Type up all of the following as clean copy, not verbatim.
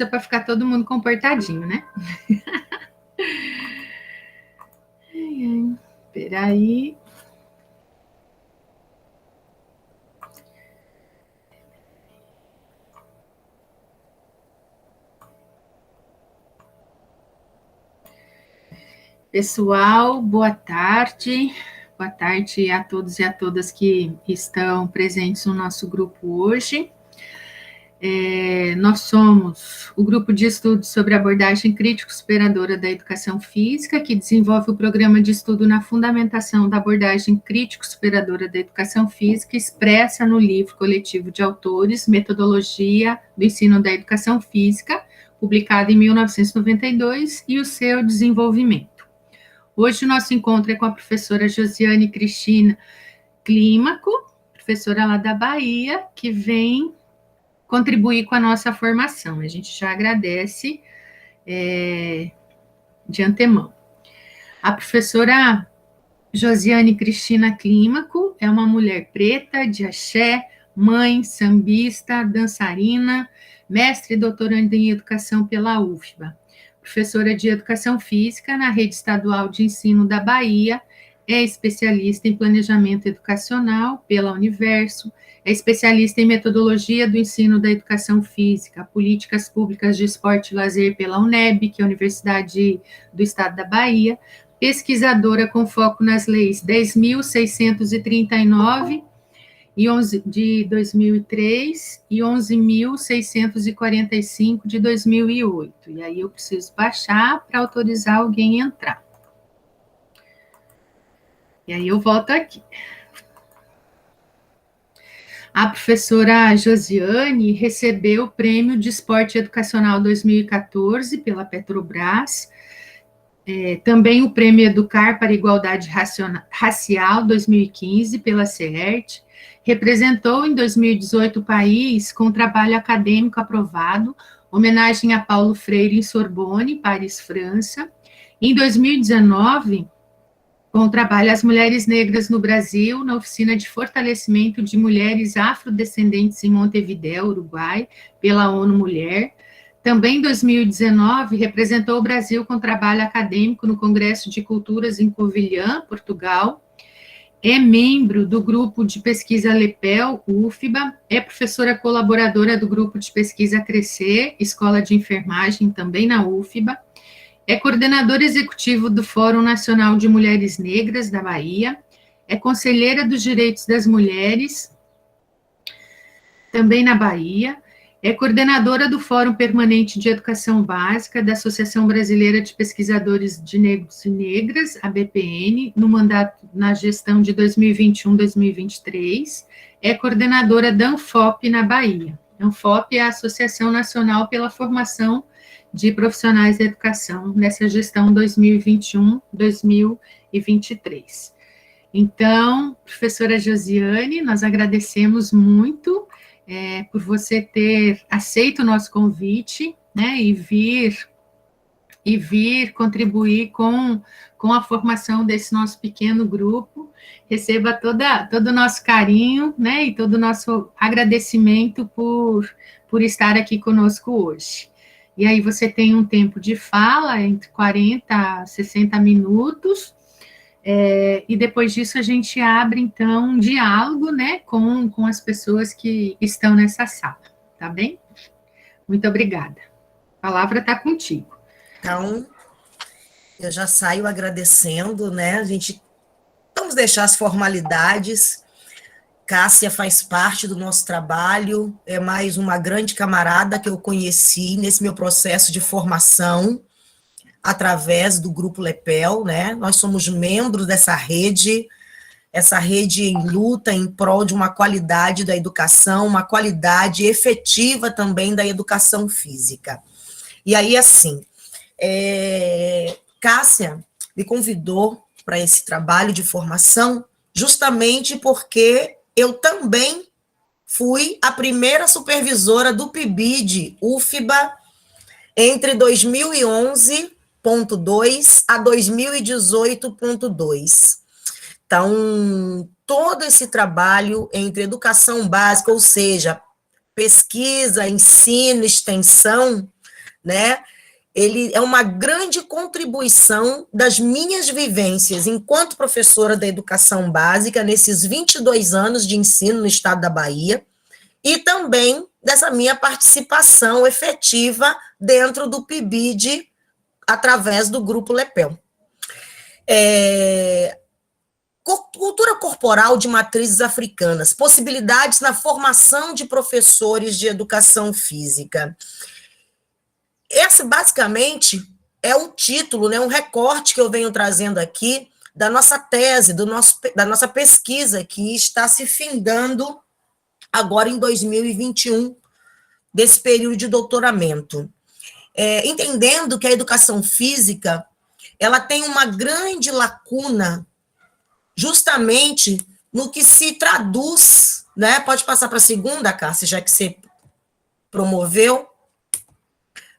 para ficar todo mundo comportadinho, né? Espera aí. Pessoal, boa tarde. Boa tarde a todos e a todas que estão presentes no nosso grupo hoje. Nós somos o grupo de estudos sobre abordagem crítico-superadora da educação física, que desenvolve o programa de estudo na fundamentação da abordagem crítico-superadora da educação física, expressa no livro coletivo de autores Metodologia do Ensino da Educação Física, publicado em 1992, e o seu desenvolvimento. Hoje o nosso encontro é com a professora Josiane Cristina Clímaco, professora lá da Bahia, que vem contribuir com a nossa formação. A gente já agradece de antemão. A professora Josiane Cristina Clímaco é uma mulher preta, de axé, mãe, sambista, dançarina, mestre e doutoranda em educação pela UFBA, professora de educação física na Rede Estadual de Ensino da Bahia, é especialista em planejamento educacional pela Universo, é especialista em metodologia do ensino da educação física, políticas públicas de esporte e lazer pela UNEB, que é a Universidade do Estado da Bahia, pesquisadora com foco nas leis 10.639 de 2003 e 11.645 de 2008. E aí eu preciso baixar para autorizar alguém a entrar. E aí eu volto aqui. A professora Josiane recebeu o Prêmio de Esporte Educacional 2014 pela Petrobras, também o Prêmio Educar para a Igualdade Racial 2015 pela CERT, representou em 2018 o país com trabalho acadêmico aprovado, homenagem a Paulo Freire em Sorbonne, Paris, França. Em 2019, com o trabalho As Mulheres Negras no Brasil, na Oficina de Fortalecimento de Mulheres Afrodescendentes em Montevidéu, Uruguai, pela ONU Mulher. Também em 2019, representou o Brasil com trabalho acadêmico no Congresso de Culturas em Covilhã, Portugal. É membro do grupo de pesquisa LEPEL, UFBA, é professora colaboradora do grupo de pesquisa Crescer, Escola de Enfermagem, também na UFBA. É coordenador executivo do Fórum Nacional de Mulheres Negras da Bahia, é conselheira dos direitos das mulheres, também na Bahia, é coordenadora do Fórum Permanente de Educação Básica da Associação Brasileira de Pesquisadores de Negros e Negras, a BPN, no mandato na gestão de 2021-2023, é coordenadora da ANFOP na Bahia. A ANFOP é a Associação Nacional pela Formação de Profissionais da Educação nessa gestão 2021-2023. Então, professora Josiane, nós agradecemos muito por você ter aceito o nosso convite, né, e vir contribuir com a formação desse nosso pequeno grupo. Receba todo o nosso carinho, né, e todo o nosso agradecimento por estar aqui conosco hoje. E aí você tem um tempo de fala, entre 40 a 60 minutos, e depois disso a gente abre, então, um diálogo, né, com as pessoas que estão nessa sala, tá bem? Muito obrigada. A palavra está contigo. Então, eu já saio agradecendo, né, vamos deixar as formalidades. Cássia faz parte do nosso trabalho, é mais uma grande camarada que eu conheci nesse meu processo de formação, através do Grupo LEPEL, né? Nós somos membros dessa rede, essa rede em luta em prol de uma qualidade da educação, uma qualidade efetiva também da educação física. E aí, assim, Cássia me convidou para esse trabalho de formação justamente porque eu também fui a primeira supervisora do PIBID UFBA entre 2011.2 a 2018.2. Então, todo esse trabalho entre educação básica, ou seja, pesquisa, ensino, extensão, né? Ele é uma grande contribuição das minhas vivências enquanto professora da educação básica, nesses 22 anos de ensino no estado da Bahia, e também dessa minha participação efetiva dentro do PIBID, através do Grupo Lepel. Cultura corporal de matrizes africanas, possibilidades na formação de professores de educação física. Esse, basicamente, é o título, né, um recorte que eu venho trazendo aqui da nossa tese, da nossa pesquisa, que está se findando agora em 2021, desse período de doutoramento. Entendendo que a educação física ela tem uma grande lacuna justamente no que se traduz, né? Pode passar para a segunda, Cássia, já que você promoveu,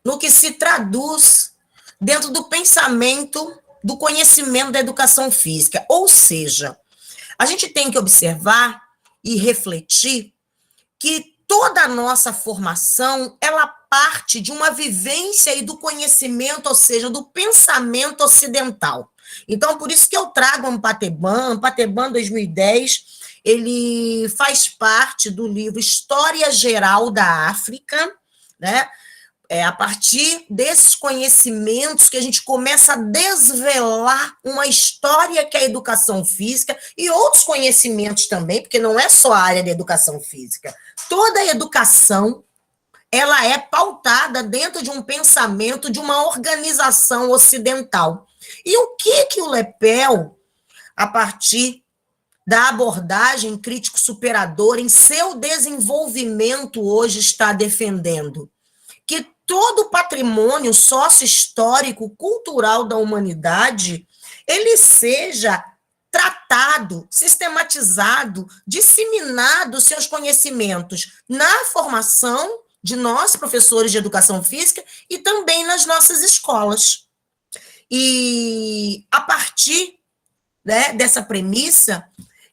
no que se traduz dentro do pensamento, do conhecimento da educação física. Ou seja, a gente tem que observar e refletir que toda a nossa formação, ela parte de uma vivência e do conhecimento, ou seja, do pensamento ocidental. Então, por isso que eu trago o Ampateban 2010, ele faz parte do livro História Geral da África, né? A partir desses conhecimentos que a gente começa a desvelar uma história que é a educação física e outros conhecimentos também, porque não é só a área da educação física. Toda a educação, ela é pautada dentro de um pensamento de uma organização ocidental. E o que o Lepel, a partir da abordagem crítico-superadora em seu desenvolvimento hoje está defendendo? Que todo o patrimônio sócio-histórico, cultural da humanidade, ele seja tratado, sistematizado, disseminado seus conhecimentos na formação de nós, professores de educação física, e também nas nossas escolas. E a partir, né, dessa premissa,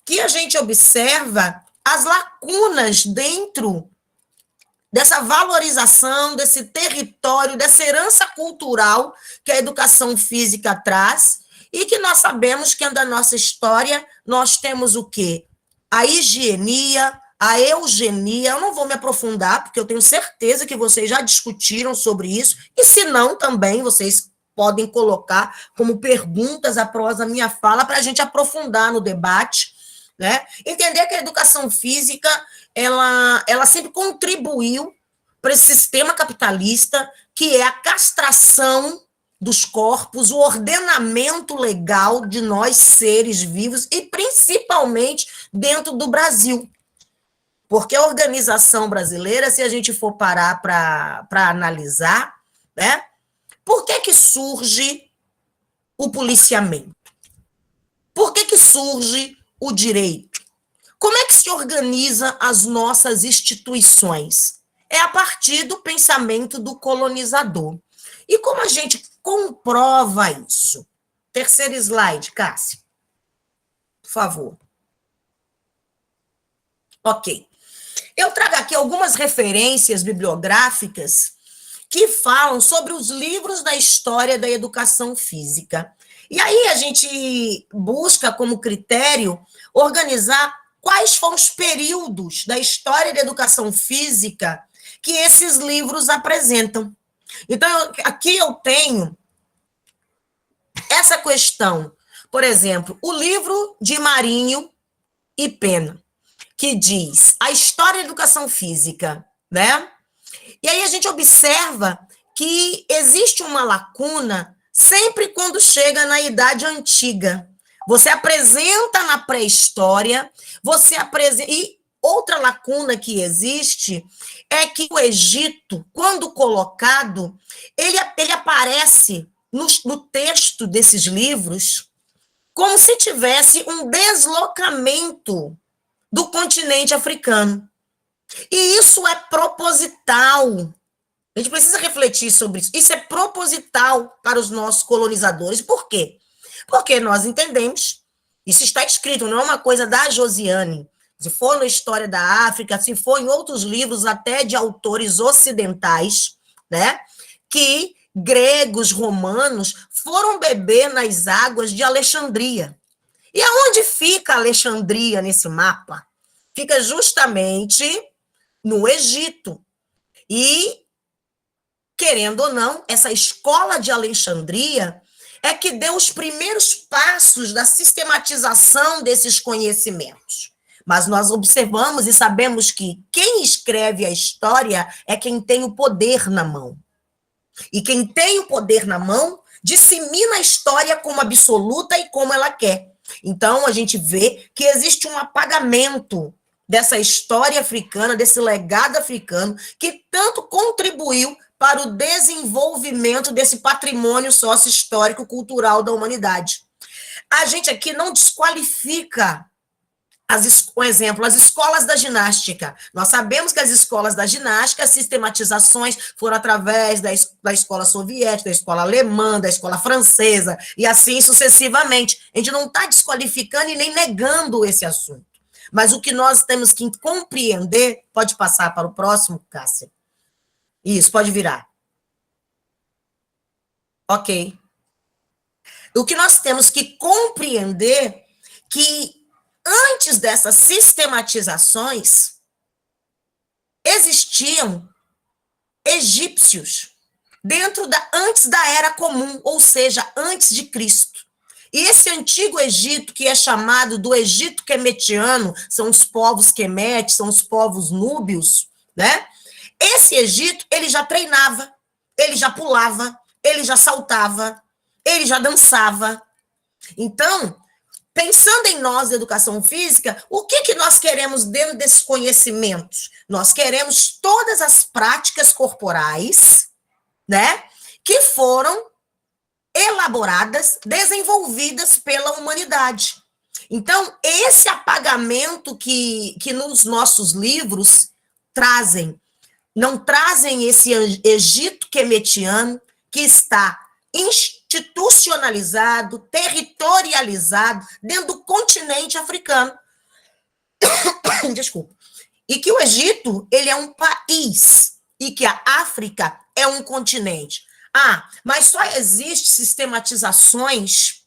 que a gente observa as lacunas dentro dessa valorização, desse território, dessa herança cultural que a educação física traz, e que nós sabemos que da nossa história nós temos o quê? A higienia, a eugenia. Eu não vou me aprofundar, porque eu tenho certeza que vocês já discutiram sobre isso, e se não, também vocês podem colocar como perguntas após a minha fala, para a gente aprofundar no debate, né? Entender que a educação física ela sempre contribuiu para esse sistema capitalista, que é a castração dos corpos, o ordenamento legal de nós, seres vivos, e principalmente dentro do Brasil. Porque a organização brasileira, se a gente for parar para analisar, né? Por que surge o policiamento? Por que surge o direito? Como é que se organiza as nossas instituições? É a partir do pensamento do colonizador. E como a gente comprova isso? Terceiro slide, Cássia. Por favor. Ok. Eu trago aqui algumas referências bibliográficas que falam sobre os livros da história da educação física. E aí a gente busca como critério organizar quais foram os períodos da história da educação física que esses livros apresentam. Então, aqui eu tenho essa questão. Por exemplo, o livro de Marinho e Pena, que diz a história da educação física, né? E aí a gente observa que existe uma lacuna sempre quando chega na Idade Antiga. Você apresenta na pré-história, você apresenta... E outra lacuna que existe é que o Egito, quando colocado, ele aparece no texto desses livros como se tivesse um deslocamento do continente africano. E isso é proposital. A gente precisa refletir sobre isso. Isso é proposital para os nossos colonizadores. Por quê? Porque nós entendemos, isso está escrito, não é uma coisa da Josiane, se for na História da África, se for em outros livros até de autores ocidentais, né, que gregos, romanos foram beber nas águas de Alexandria. E aonde fica Alexandria nesse mapa? Fica justamente no Egito. E, querendo ou não, essa escola de Alexandria é que deu os primeiros passos da sistematização desses conhecimentos. Mas nós observamos e sabemos que quem escreve a história é quem tem o poder na mão. E quem tem o poder na mão dissemina a história como absoluta e como ela quer. Então, a gente vê que existe um apagamento dessa história africana, desse legado africano, que tanto contribuiu para o desenvolvimento desse patrimônio sócio-histórico cultural da humanidade. A gente aqui não desqualifica, por exemplo, as escolas da ginástica. Nós sabemos que as escolas da ginástica, as sistematizações foram através da escola soviética, da escola alemã, da escola francesa, e assim sucessivamente. A gente não está desqualificando e nem negando esse assunto. Mas o que nós temos que compreender, pode passar para o próximo, Cássia? Isso, pode virar. Ok. O que nós temos que compreender que antes dessas sistematizações, existiam egípcios antes da Era Comum, ou seja, antes de Cristo. E esse antigo Egito, que é chamado do Egito quemetiano, são os povos quemetes, são os povos núbios, né? Esse Egito, ele já treinava, ele já pulava, ele já saltava, ele já dançava. Então, pensando em nós, educação física, o que nós queremos dentro desses conhecimentos? Nós queremos todas as práticas corporais, né, que foram elaboradas, desenvolvidas pela humanidade. Então, esse apagamento que nos nossos livros trazem, não trazem esse Egito quemetiano que está institucionalizado, territorializado dentro do continente africano. Desculpa. E que o Egito, ele é um país e que a África é um continente. Ah, mas só existe sistematizações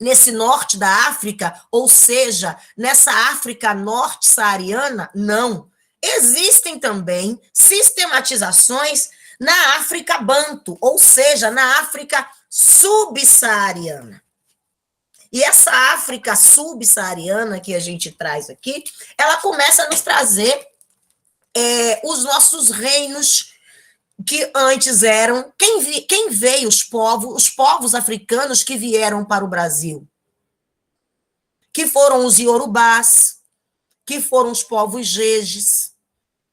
nesse norte da África, ou seja, nessa África norte-saariana? Não. Existem também sistematizações na África banto, ou seja, na África subsaariana. E essa África subsaariana que a gente traz aqui, ela começa a nos trazer os nossos reinos que antes eram... Quem veio? Os povos africanos que vieram para o Brasil. Que foram os iorubás, que foram os povos jejes,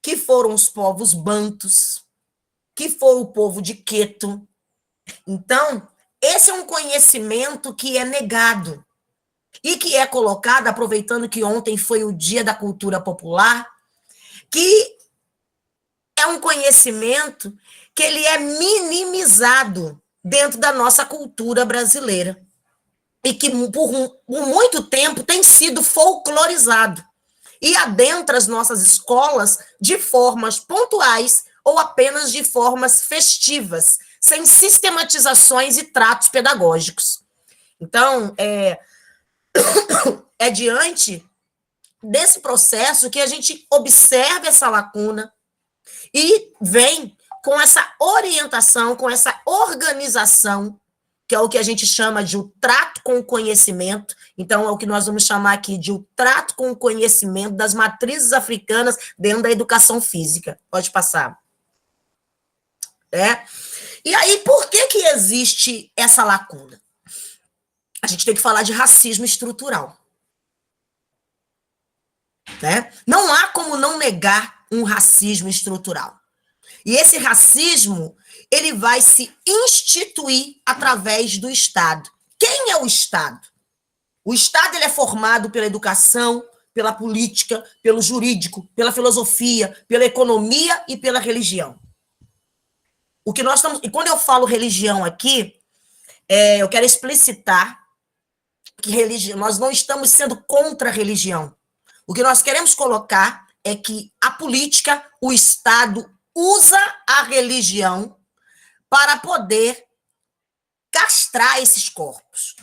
que foram os povos bantos, que foi o povo de Queto. Então, esse é um conhecimento que é negado e que é colocado, aproveitando que ontem foi o Dia da Cultura Popular, que é um conhecimento que ele é minimizado dentro da nossa cultura brasileira e que por muito tempo tem sido folclorizado e adentra as nossas escolas de formas pontuais ou apenas de formas festivas, sem sistematizações e tratos pedagógicos. Então, é diante desse processo que a gente observa essa lacuna e vem com essa orientação, com essa organização, que é o que a gente chama de o trato com o conhecimento. Então, é o que nós vamos chamar aqui de o trato com o conhecimento das matrizes africanas dentro da educação física. Pode passar. E aí, por que existe essa lacuna? A gente tem que falar de racismo estrutural. Não há como não negar um racismo estrutural. E esse racismo, ele vai se instituir através do Estado. Quem é o Estado? O Estado ele é formado pela educação, pela política, pelo jurídico, pela filosofia, pela economia e pela religião. O que nós estamos... E quando eu falo religião aqui, eu quero explicitar que religião, nós não estamos sendo contra a religião. O que nós queremos colocar é que a política, o Estado, usa a religião para poder castrar esses corpos,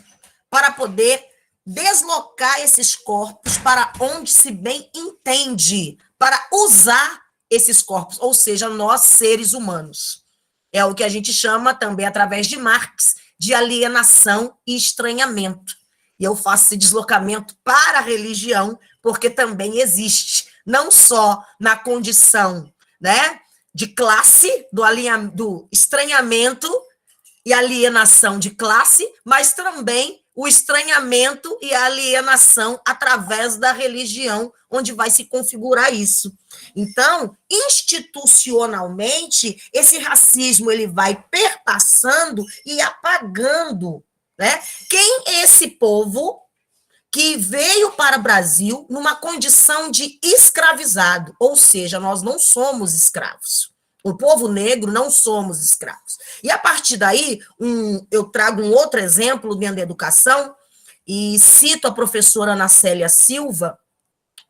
para poder deslocar esses corpos para onde se bem entende, para usar esses corpos, ou seja, nós seres humanos. É o que a gente chama também, através de Marx, de alienação e estranhamento. E eu faço esse deslocamento para a religião, porque também existe, não só na condição, né, de classe, do estranhamento e alienação de classe, mas também o estranhamento e a alienação através da religião, onde vai se configurar isso. Então, institucionalmente, esse racismo ele vai perpassando e apagando, né? Quem é esse povo que veio para o Brasil numa condição de escravizado, ou seja, nós não somos escravos. O povo negro não somos escravos. E a partir daí, eu trago um outro exemplo dentro da educação, e cito a professora Ana Célia Silva,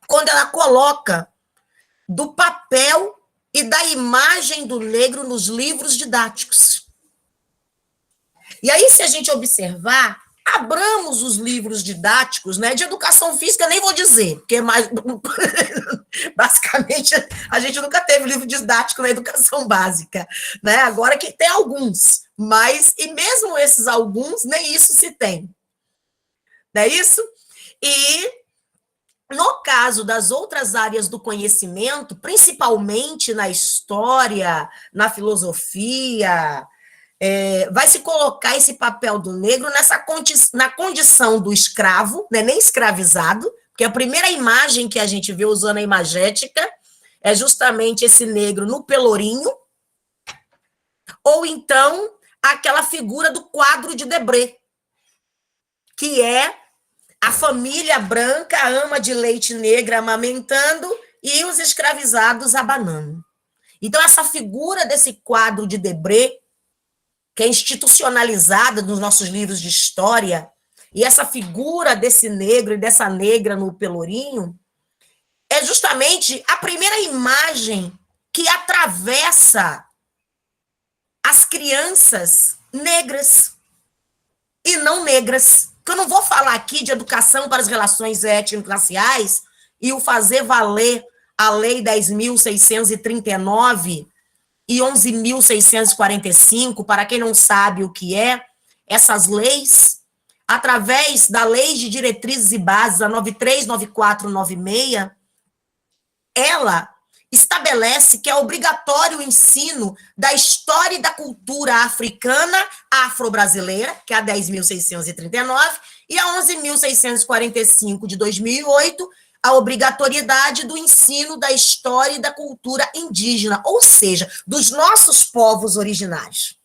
quando ela coloca do papel e da imagem do negro nos livros didáticos. E aí, se a gente observar, abramos os livros didáticos, né, de educação física, nem vou dizer, porque mais basicamente a gente nunca teve livro didático na educação básica, né? Agora que tem alguns, mas e mesmo esses alguns, nem isso se tem. Não é isso? E no caso das outras áreas do conhecimento, principalmente na história, na filosofia, vai se colocar esse papel do negro na condição do escravo, né, nem escravizado, porque a primeira imagem que a gente vê usando a imagética é justamente esse negro no pelourinho, ou então aquela figura do quadro de Debré, que é a família branca, a ama de leite negra amamentando e os escravizados abanando. Então, essa figura desse quadro de Debré, que é institucionalizada nos nossos livros de história, e essa figura desse negro e dessa negra no pelourinho, é justamente a primeira imagem que atravessa as crianças negras e não negras. Que eu não vou falar aqui de educação para as relações étnico-raciais e o fazer valer a Lei 10.639 e 11.645, para quem não sabe o que é, essas leis, através da Lei de Diretrizes e Bases, a 939496, ela estabelece que é obrigatório o ensino da história e da cultura africana afro-brasileira, que é a 10.639, e a 11.645 de 2008, a obrigatoriedade do ensino da história e da cultura indígena, ou seja, dos nossos povos originários.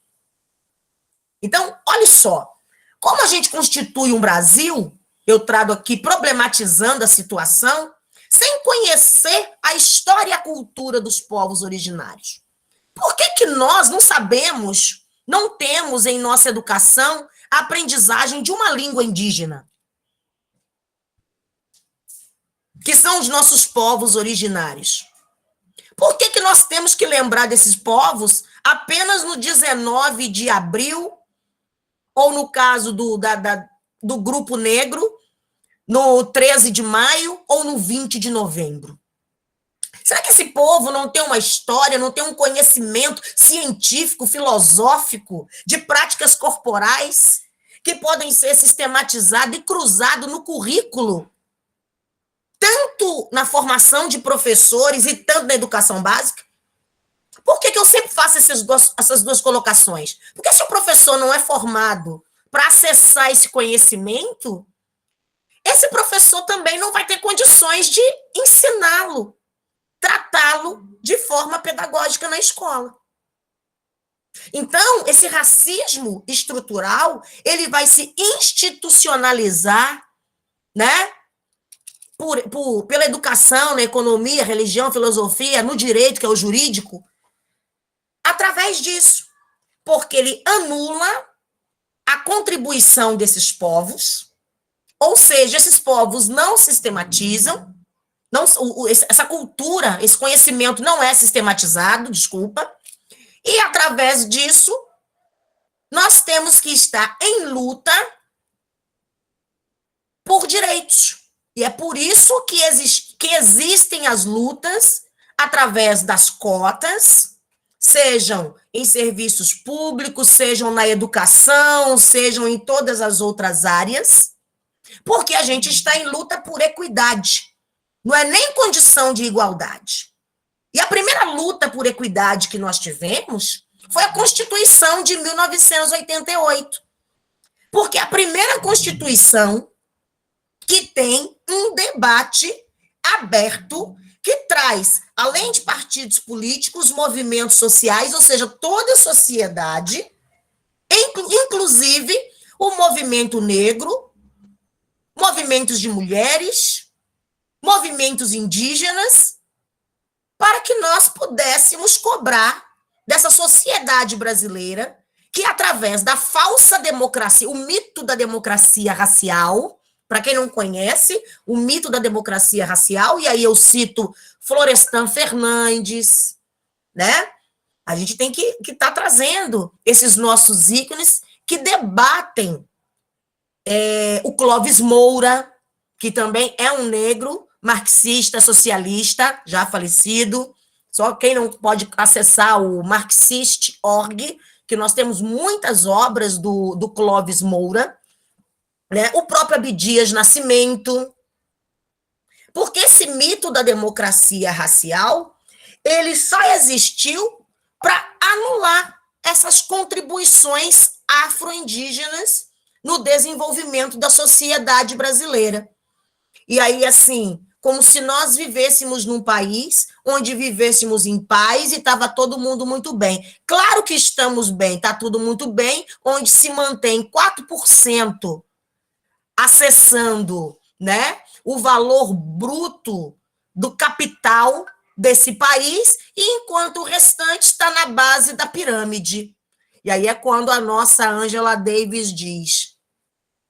Então, olha só, como a gente constitui um Brasil, eu trago aqui problematizando a situação, sem conhecer a história e a cultura dos povos originários. Por que nós não sabemos, não temos em nossa educação a aprendizagem de uma língua indígena? Que são os nossos povos originários. Por que nós temos que lembrar desses povos apenas no 19 de abril, ou no caso do Grupo Negro, no 13 de maio ou no 20 de novembro? Será que esse povo não tem uma história, não tem um conhecimento científico, filosófico, de práticas corporais, que podem ser sistematizadas e cruzadas no currículo, tanto na formação de professores e tanto na educação básica? Por que eu sempre faço essas duas colocações? Porque se o professor não é formado para acessar esse conhecimento, esse professor também não vai ter condições de ensiná-lo, tratá-lo de forma pedagógica na escola. Então, esse racismo estrutural, ele vai se institucionalizar, né, pela educação, na economia, religião, filosofia, no direito, que é o jurídico, através disso, porque ele anula a contribuição desses povos, ou seja, esses povos não sistematizam, essa cultura, esse conhecimento não é sistematizado, desculpa, e através disso, temos que estar em luta por direitos. E é por isso que existem as lutas através das cotas, sejam em serviços públicos, sejam na educação, sejam em todas as outras áreas, porque a gente está em luta por equidade. Não é nem condição de igualdade. E a primeira luta por equidade que nós tivemos foi a Constituição de 1988. Porque a primeira Constituição que tem um debate aberto que traz, além de partidos políticos, movimentos sociais, ou seja, toda a sociedade, inclusive o movimento negro, movimentos de mulheres, movimentos indígenas, para que nós pudéssemos cobrar dessa sociedade brasileira que, através da falsa democracia, o mito da democracia racial, para quem não conhece, o mito da democracia racial, e aí eu cito Florestan Fernandes, né? A gente tem que estar trazendo esses nossos ícones que debatem o Clóvis Moura, que também é um negro, marxista, socialista, já falecido, só quem não pode acessar o Marxist.org, que nós temos muitas obras do Clóvis Moura, né? O próprio Abdias Nascimento, porque esse mito da democracia racial, ele só existiu para anular essas contribuições afro-indígenas no desenvolvimento da sociedade brasileira. E aí, assim, como se nós vivêssemos num país onde vivêssemos em paz e estava todo mundo muito bem. Claro que estamos bem, está tudo muito bem, onde se mantém 4% acessando, né, o valor bruto do capital desse país, e enquanto o restante está na base da pirâmide. E aí é quando a nossa Angela Davis diz: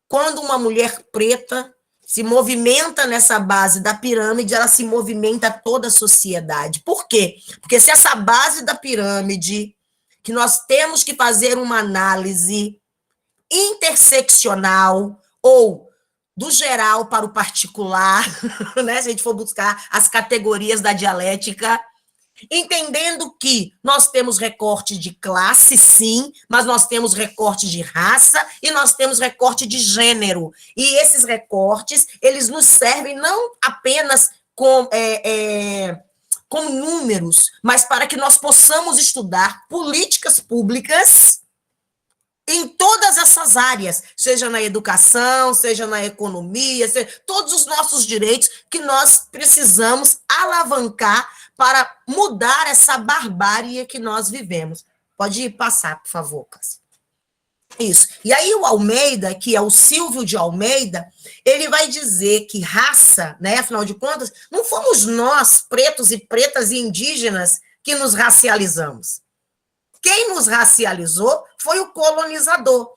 quando uma mulher preta se movimenta nessa base da pirâmide, ela se movimenta toda a sociedade. Por quê? Porque se essa base da pirâmide, que nós temos que fazer uma análise interseccional, ou do geral para o particular, né? Se a gente for buscar as categorias da dialética, entendendo que nós temos recorte de classe, sim, mas nós temos recorte de raça e nós temos recorte de gênero. E esses recortes, eles nos servem não apenas como números, mas para que nós possamos estudar políticas públicas em todas essas áreas, seja na educação, seja na economia, seja, todos os nossos direitos que nós precisamos alavancar para mudar essa barbárie que nós vivemos. Pode passar, por favor, Cássia. Isso. E aí o Almeida, que é o Silvio de Almeida, ele vai dizer que raça, né, afinal de contas, não fomos nós, pretos e pretas e indígenas, que nos racializamos. Quem nos racializou foi o colonizador.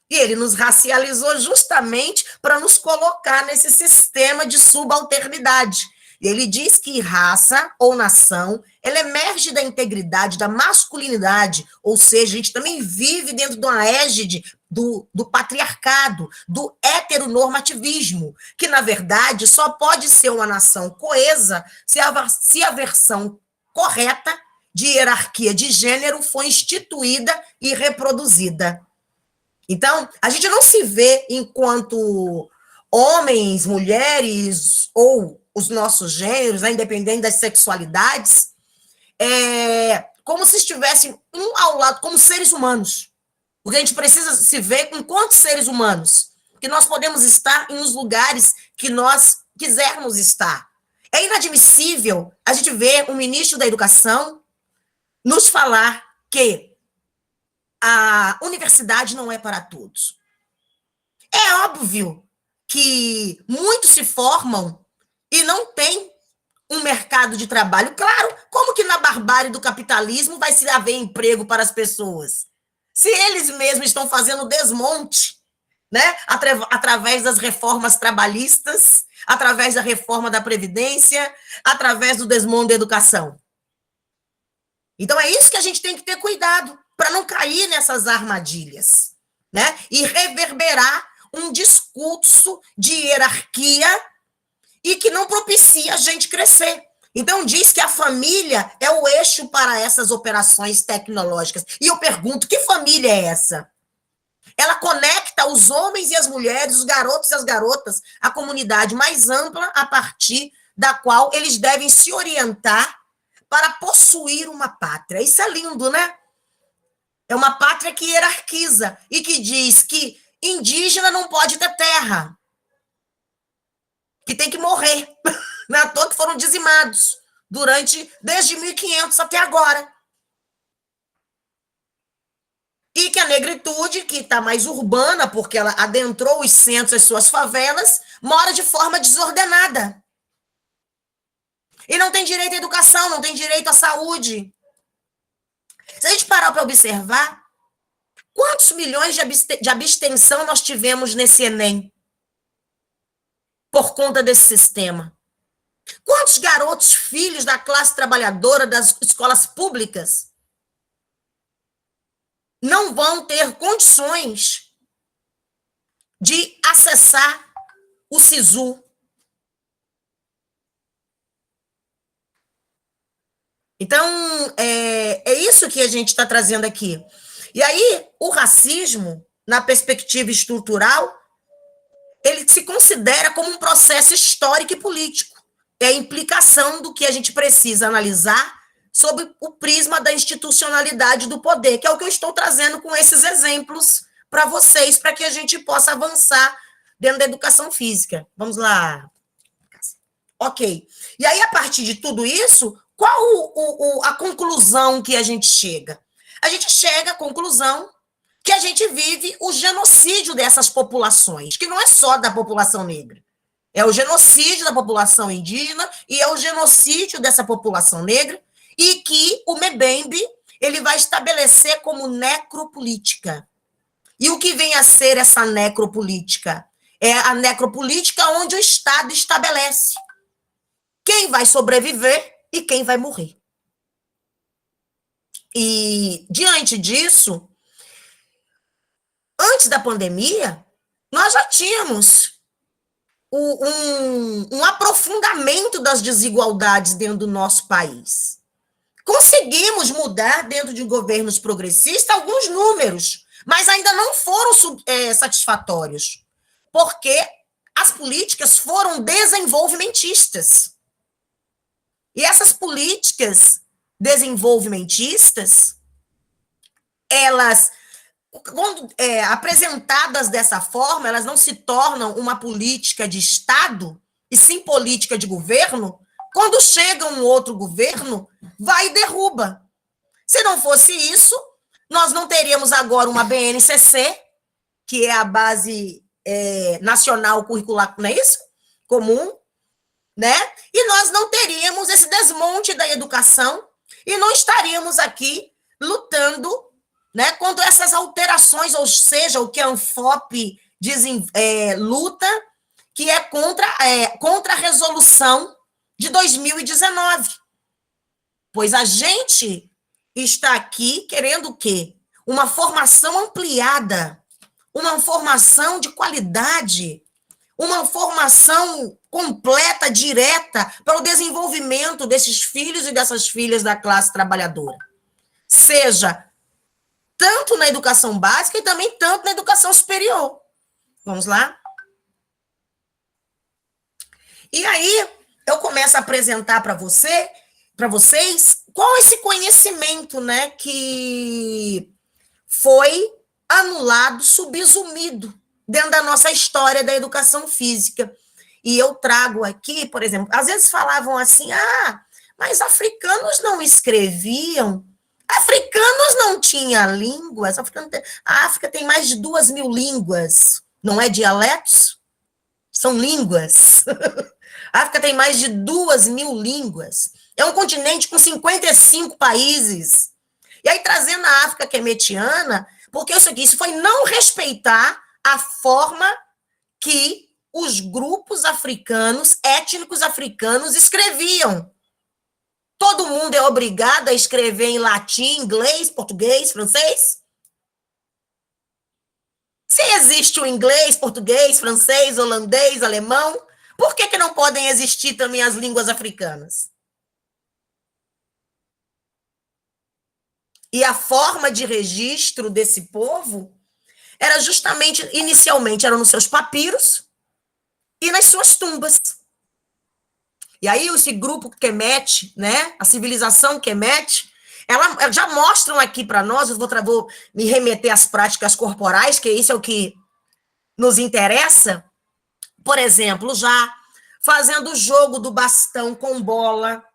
E ele nos racializou justamente para nos colocar nesse sistema de subalternidade. E ele diz que raça ou nação, ela emerge da integridade, da masculinidade, ou seja, a gente também vive dentro de uma égide do patriarcado, do heteronormativismo, que, na verdade, só pode ser uma nação coesa se a versão correta de hierarquia de gênero foi instituída e reproduzida. Então, a gente não se vê enquanto homens, mulheres ou os nossos gêneros, né, independente das sexualidades, como se estivessem um ao lado, como seres humanos. Porque a gente precisa se ver enquanto seres humanos, que nós podemos estar em os lugares que nós quisermos estar. É inadmissível a gente ver um ministro da Educação nos falar que a universidade não é para todos. É óbvio que muitos se formam e não tem um mercado de trabalho. Claro, como que na barbárie do capitalismo vai se haver emprego para as pessoas? Se eles mesmos estão fazendo desmonte, né? Através das reformas trabalhistas, através da reforma da Previdência, através do desmonte da educação. Então, é isso que a gente tem que ter cuidado, para não cair nessas armadilhas. né? E reverberar um discurso de hierarquia e que não propicia a gente crescer. Então, diz que a família é o eixo para essas operações tecnológicas. E eu pergunto, que família é essa? Ela conecta os homens e as mulheres, os garotos e as garotas, à comunidade mais ampla, a partir da qual eles devem se orientar para possuir uma pátria. Isso é lindo, né? É uma pátria que hierarquiza e que diz que indígena não pode ter terra, que tem que morrer. Não é à toa que foram dizimados desde 1500 até agora. E que a negritude, que está mais urbana, porque ela adentrou os centros, as suas favelas, mora de forma desordenada. E não tem direito à educação, não tem direito à saúde. Se a gente parar para observar, quantos milhões de abstenção nós tivemos nesse Enem? Por conta desse sistema. Quantos garotos, filhos da classe trabalhadora, das escolas públicas, não vão ter condições de acessar o SISU? Então, é isso que a gente está trazendo aqui. E aí, o racismo, na perspectiva estrutural, ele se considera como um processo histórico e político. É a implicação do que a gente precisa analisar sob o prisma da institucionalidade do poder, que é o que eu estou trazendo com esses exemplos para vocês, para que a gente possa avançar dentro da educação física. Vamos lá. Ok. E aí, a partir de tudo isso, qual a conclusão que a gente chega? A gente chega à conclusão que a gente vive o genocídio dessas populações, que não é só da população negra. É o genocídio da população indígena e é o genocídio dessa população negra, e que o Mbembe ele vai estabelecer como necropolítica. E o que vem a ser essa necropolítica? É a necropolítica onde o Estado estabelece quem vai sobreviver e quem vai morrer. E, diante disso, antes da pandemia, nós já tínhamos um aprofundamento das desigualdades dentro do nosso país. Conseguimos mudar, dentro de governos progressistas, alguns números, mas ainda não foram satisfatórios, porque as políticas foram desenvolvimentistas. E essas políticas desenvolvimentistas, elas, quando apresentadas dessa forma, elas não se tornam uma política de Estado, e sim política de governo. Quando chega um outro governo, vai e derruba. Se não fosse isso, nós não teríamos agora uma BNCC, que é a base nacional curricular, não é isso? Comum, né? E nós não teríamos esse desmonte da educação e não estaríamos aqui lutando, né, contra essas alterações, ou seja, o que a Anfop luta, que é contra a resolução de 2019. Pois a gente está aqui querendo o quê? Uma formação ampliada, uma formação de qualidade, uma formação completa, direta, para o desenvolvimento desses filhos e dessas filhas da classe trabalhadora. Seja tanto na educação básica e também tanto na educação superior. Vamos lá? E aí, eu começo a apresentar para vocês, qual esse conhecimento, né, que foi anulado, subsumido dentro da nossa história da educação física. E eu trago aqui, por exemplo, às vezes falavam assim, mas africanos não escreviam, africanos não tinham línguas, a África tem mais de 2.000 línguas, não é dialetos? São línguas. A África tem mais de 2.000 línguas. É um continente com 55 países. E aí, trazendo a África quemetiana, porque isso foi não respeitar a forma que os grupos africanos, étnicos africanos, escreviam. Todo mundo é obrigado a escrever em latim, inglês, português, francês? existe o inglês, português, francês, holandês, alemão, por que não podem existir também as línguas africanas? E a forma de registro desse povo era justamente, inicialmente, eram nos seus papiros e nas suas tumbas. E aí esse grupo Kemet, né, a civilização Kemet, ela já mostram aqui para nós, eu vou me remeter às práticas corporais, que isso é o que nos interessa, por exemplo, já fazendo o jogo do bastão com bola.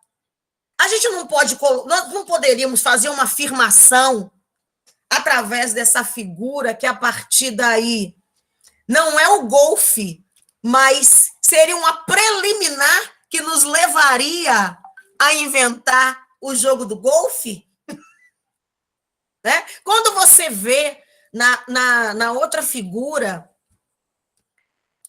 A gente nós não poderíamos fazer uma afirmação através dessa figura que a partir daí não é o golfe, mas seria uma preliminar que nos levaria a inventar o jogo do golfe? Né? Quando você vê na outra figura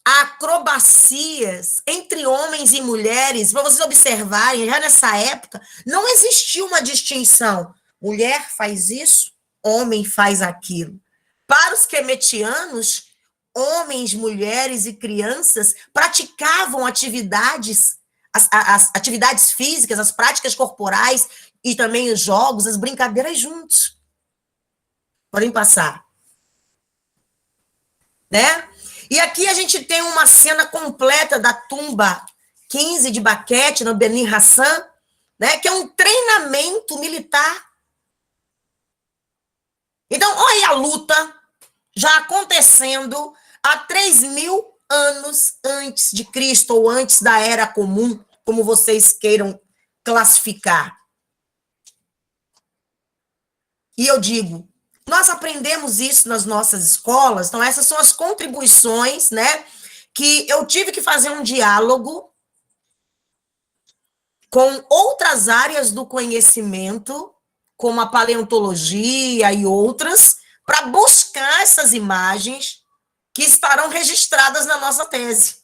acrobacias entre homens e mulheres, para vocês observarem, já nessa época, não existia uma distinção. Mulher faz isso, homem faz aquilo. Para os quemetianos, homens, mulheres e crianças praticavam atividades, as atividades físicas, as práticas corporais e também os jogos, as brincadeiras juntos. Podem passar. Né? E aqui a gente tem uma cena completa da tumba 15 de Baquete, no Beni Hassan, né, que é um treinamento militar. Então, olha aí a luta já acontecendo há 3.000 anos antes de Cristo, ou antes da Era Comum, como vocês queiram classificar. E eu digo, nós aprendemos isso nas nossas escolas, então essas são as contribuições, né, que eu tive que fazer um diálogo com outras áreas do conhecimento, como a paleontologia e outras, para buscar essas imagens que estarão registradas na nossa tese.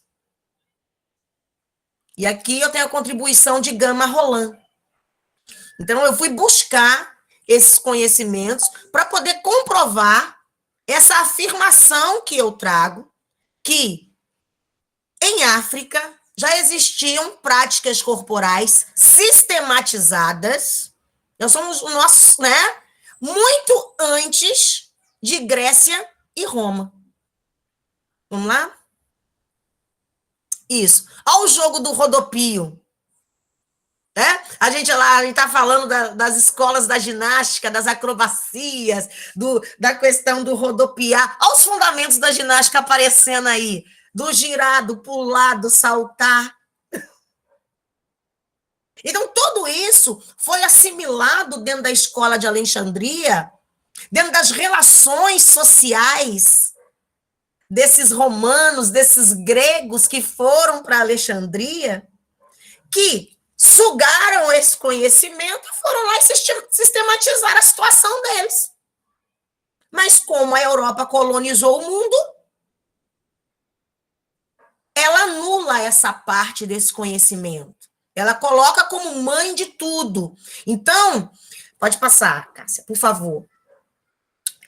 E aqui eu tenho a contribuição de Gama Roland. Então, eu fui buscar esses conhecimentos para poder comprovar essa afirmação que eu trago, que em África já existiam práticas corporais sistematizadas. Nós somos o nosso, né, muito antes de Grécia e Roma. Vamos lá? Isso. Olha o jogo do rodopio. Né? A gente está falando das escolas da ginástica, das acrobacias, da questão do rodopiar. Olha os fundamentos da ginástica aparecendo aí. Do girar, do pular, do saltar. Então, tudo isso foi assimilado dentro da escola de Alexandria, dentro das relações sociais desses romanos, desses gregos que foram para Alexandria, que sugaram esse conhecimento e foram lá e sistematizaram a situação deles. Mas como a Europa colonizou o mundo, ela anula essa parte desse conhecimento. Ela coloca como mãe de tudo. Então, pode passar, Cássia, por favor.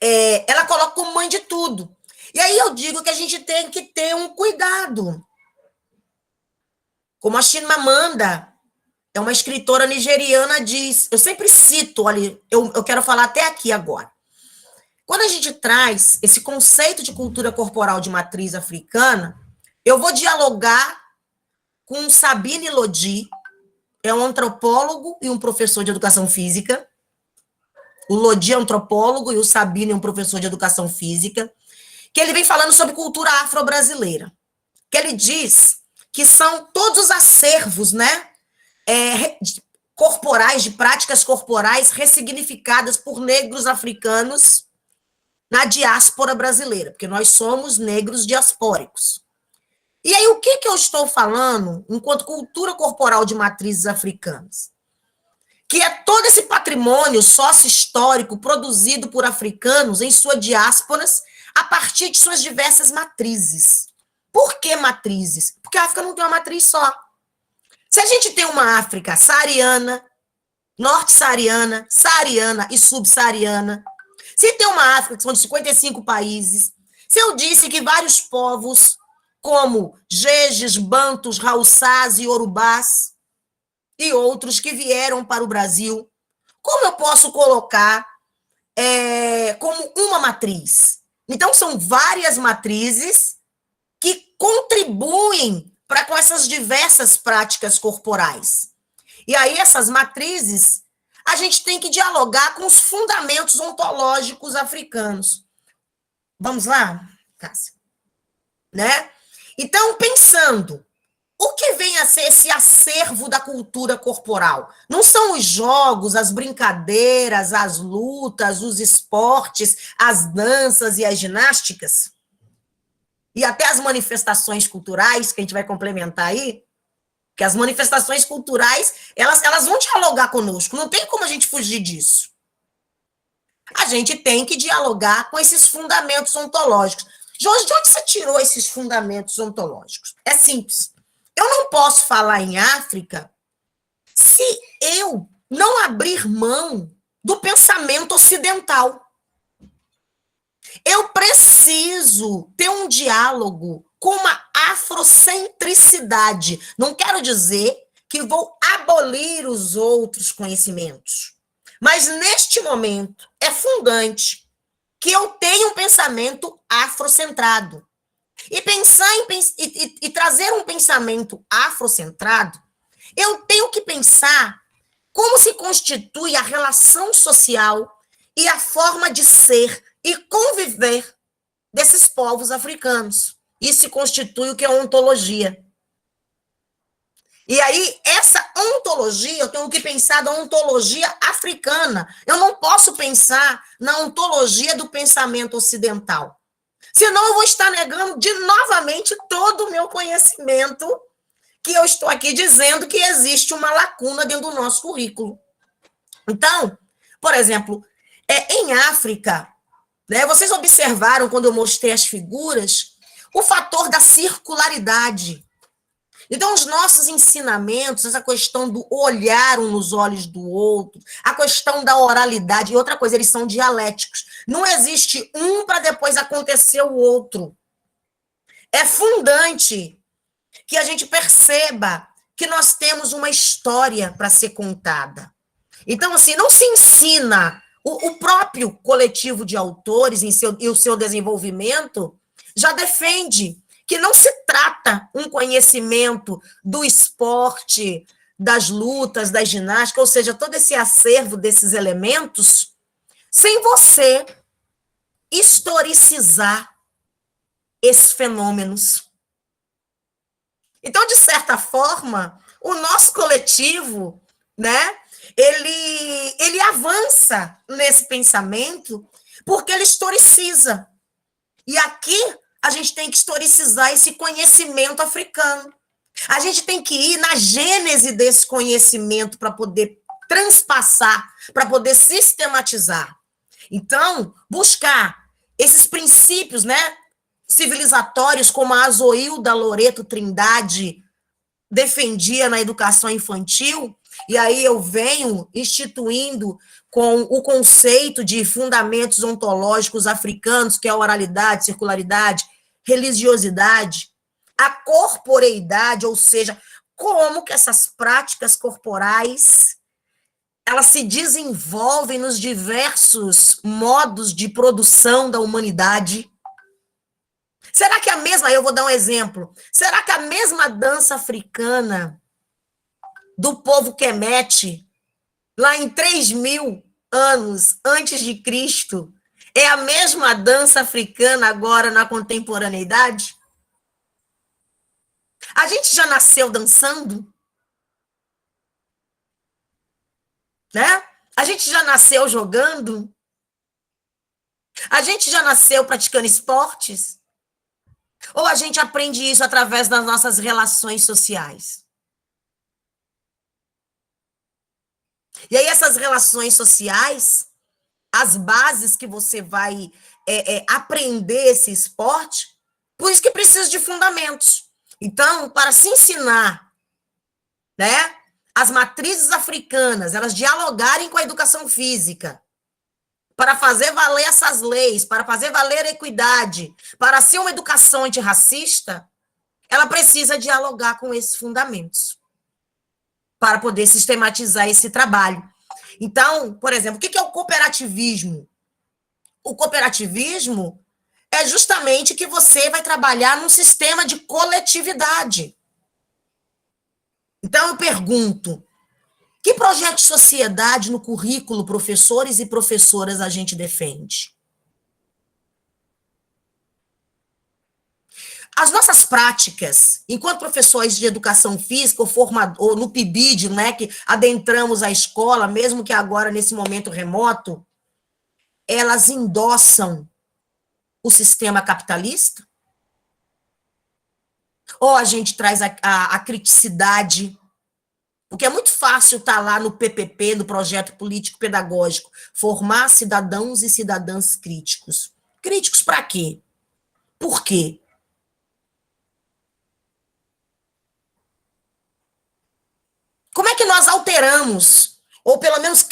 Ela coloca como mãe de tudo. E aí eu digo que a gente tem que ter um cuidado. Como a Chimamanda, é uma escritora nigeriana, diz, eu sempre cito, ali, eu quero falar até aqui agora. Quando a gente traz esse conceito de cultura corporal de matriz africana, eu vou dialogar com Sabine Lodi, é um antropólogo e um professor de educação física. O Lodi é antropólogo e o Sabine é um professor de educação física, que ele vem falando sobre cultura afro-brasileira. Que ele diz que são todos os acervos, né, corporais, de práticas corporais ressignificadas por negros africanos na diáspora brasileira, porque nós somos negros diaspóricos. E aí, o que eu estou falando enquanto cultura corporal de matrizes africanas? Que é todo esse patrimônio sócio-histórico produzido por africanos em suas diásporas a partir de suas diversas matrizes. Por que matrizes? Porque a África não tem uma matriz só. Se a gente tem uma África saariana, norte-saariana, saariana e subsaariana, se tem uma África que são de 55 países, Se eu disse que vários povos, como Jejes, Bantus, Haussás e Yorubás, e outros que vieram para o Brasil, como eu posso colocar como uma matriz? Então, são várias matrizes que contribuem para com essas diversas práticas corporais. E aí, essas matrizes, a gente tem que dialogar com os fundamentos ontológicos africanos. Vamos lá, Cássia? Né? Então, pensando, o que vem a ser esse acervo da cultura corporal? Não são os jogos, as brincadeiras, as lutas, os esportes, as danças e as ginásticas? E até as manifestações culturais, que a gente vai complementar aí, que as manifestações culturais, elas vão dialogar conosco, não tem como a gente fugir disso. A gente tem que dialogar com esses fundamentos ontológicos. Jorge, de onde você tirou esses fundamentos ontológicos? É simples. Eu não posso falar em África se eu não abrir mão do pensamento ocidental. Eu preciso ter um diálogo com uma afrocentricidade. Não quero dizer que vou abolir os outros conhecimentos, mas neste momento é fundante que eu tenha um pensamento afrocentrado. E pensar e trazer um pensamento afrocentrado, eu tenho que pensar como se constitui a relação social e a forma de ser e conviver desses povos africanos. Isso se constitui o que é ontologia. E aí, essa ontologia, eu tenho que pensar da ontologia africana. Eu não posso pensar na ontologia do pensamento ocidental. Senão eu vou estar negando novamente todo o meu conhecimento, que eu estou aqui dizendo que existe uma lacuna dentro do nosso currículo. Então, por exemplo, em África, né, vocês observaram, quando eu mostrei as figuras, o fator da circularidade. Então, os nossos ensinamentos, essa questão do olhar um nos olhos do outro, a questão da oralidade, e outra coisa, eles são dialéticos. Não existe um para depois acontecer o outro. É fundante que a gente perceba que nós temos uma história para ser contada. Então, assim, não se ensina o próprio coletivo de autores e o seu desenvolvimento já defende que não se trata um conhecimento do esporte, das lutas, da ginástica, ou seja, todo esse acervo desses elementos, sem você historicizar esses fenômenos. Então, de certa forma, o nosso coletivo, né, ele avança nesse pensamento porque ele historiciza. E aqui a gente tem que historicizar esse conhecimento africano. A gente tem que ir na gênese desse conhecimento para poder transpassar, para poder sistematizar. Então, buscar esses princípios, né, civilizatórios, como a Azoilda Loreto Trindade defendia na educação infantil, e aí eu venho instituindo com o conceito de fundamentos ontológicos africanos, que é a oralidade, circularidade, religiosidade, a corporeidade, ou seja, como que essas práticas corporais elas se desenvolvem nos diversos modos de produção da humanidade. Será que a mesma, eu vou dar um exemplo, será que a mesma dança africana do povo Kemet, lá em 3.000 anos antes de Cristo, é a mesma dança africana agora na contemporaneidade? A gente já nasceu dançando? Né? A gente já nasceu jogando? A gente já nasceu praticando esportes? Ou a gente aprende isso através das nossas relações sociais? E aí essas relações sociais, as bases que você vai aprender esse esporte, por isso que precisa de fundamentos. Então, para se ensinar, né, as matrizes africanas, elas dialogarem com a educação física, para fazer valer essas leis, para fazer valer a equidade, para ser uma educação antirracista, ela precisa dialogar com esses fundamentos para poder sistematizar esse trabalho. Então, por exemplo, o que é o cooperativismo? O cooperativismo é justamente que você vai trabalhar num sistema de coletividade. Então, eu pergunto, que projeto de sociedade no currículo, professores e professoras, a gente defende? As nossas práticas, enquanto professores de educação física ou no PIBID, né, que adentramos a escola, mesmo que agora nesse momento remoto, elas endossam o sistema capitalista? Ou a gente traz a criticidade? Porque é muito fácil estar lá no PPP, no projeto político-pedagógico, formar cidadãos e cidadãs críticos. Críticos para quê? Por quê? Como é que nós alteramos, ou pelo menos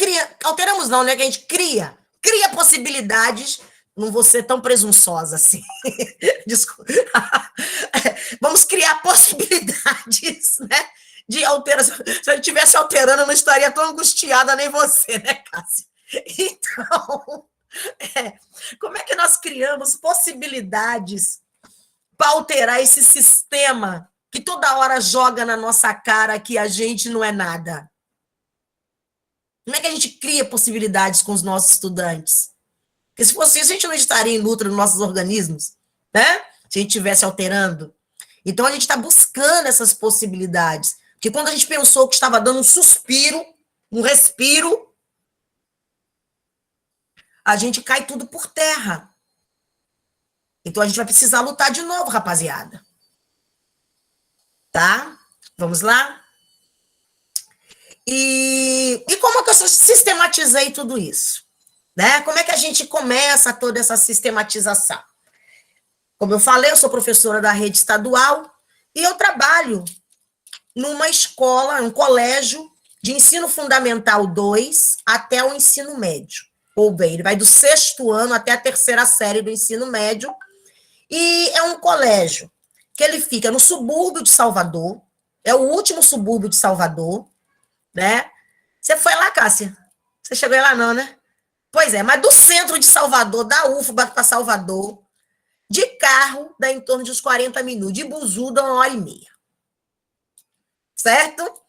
alteramos não, né, que a gente cria possibilidades, não vou ser tão presunçosa assim, desculpa, vamos criar possibilidades, né, de alteração. Se eu estivesse alterando, eu não estaria tão angustiada, nem você, né, Cássia? Então, como é que nós criamos possibilidades para alterar esse sistema que toda hora joga na nossa cara que a gente não é nada? Como é que a gente cria possibilidades com os nossos estudantes? Porque se fosse isso, a gente não estaria em luta nos nossos organismos, né? Se a gente estivesse alterando. Então, a gente está buscando essas possibilidades. Porque quando a gente pensou que estava dando um suspiro, um respiro, a gente cai tudo por terra. Então, a gente vai precisar lutar de novo, rapaziada. Tá? Vamos lá? E como é que eu sistematizei tudo isso? Né? Como é que a gente começa toda essa sistematização? Como eu falei, eu sou professora da rede estadual e eu trabalho numa escola, um colégio de ensino fundamental 2 até o ensino médio. Ou bem, ele vai do 6º ano até a 3ª série do ensino médio. E é um colégio que ele fica no subúrbio de Salvador, é o último subúrbio de Salvador, né? Você foi lá, Cássia? Você chegou lá não, né? Pois é, mas do centro de Salvador, da UFBA para Salvador, de carro dá em torno de uns 40 minutos, de buzu dá 1h30. Certo?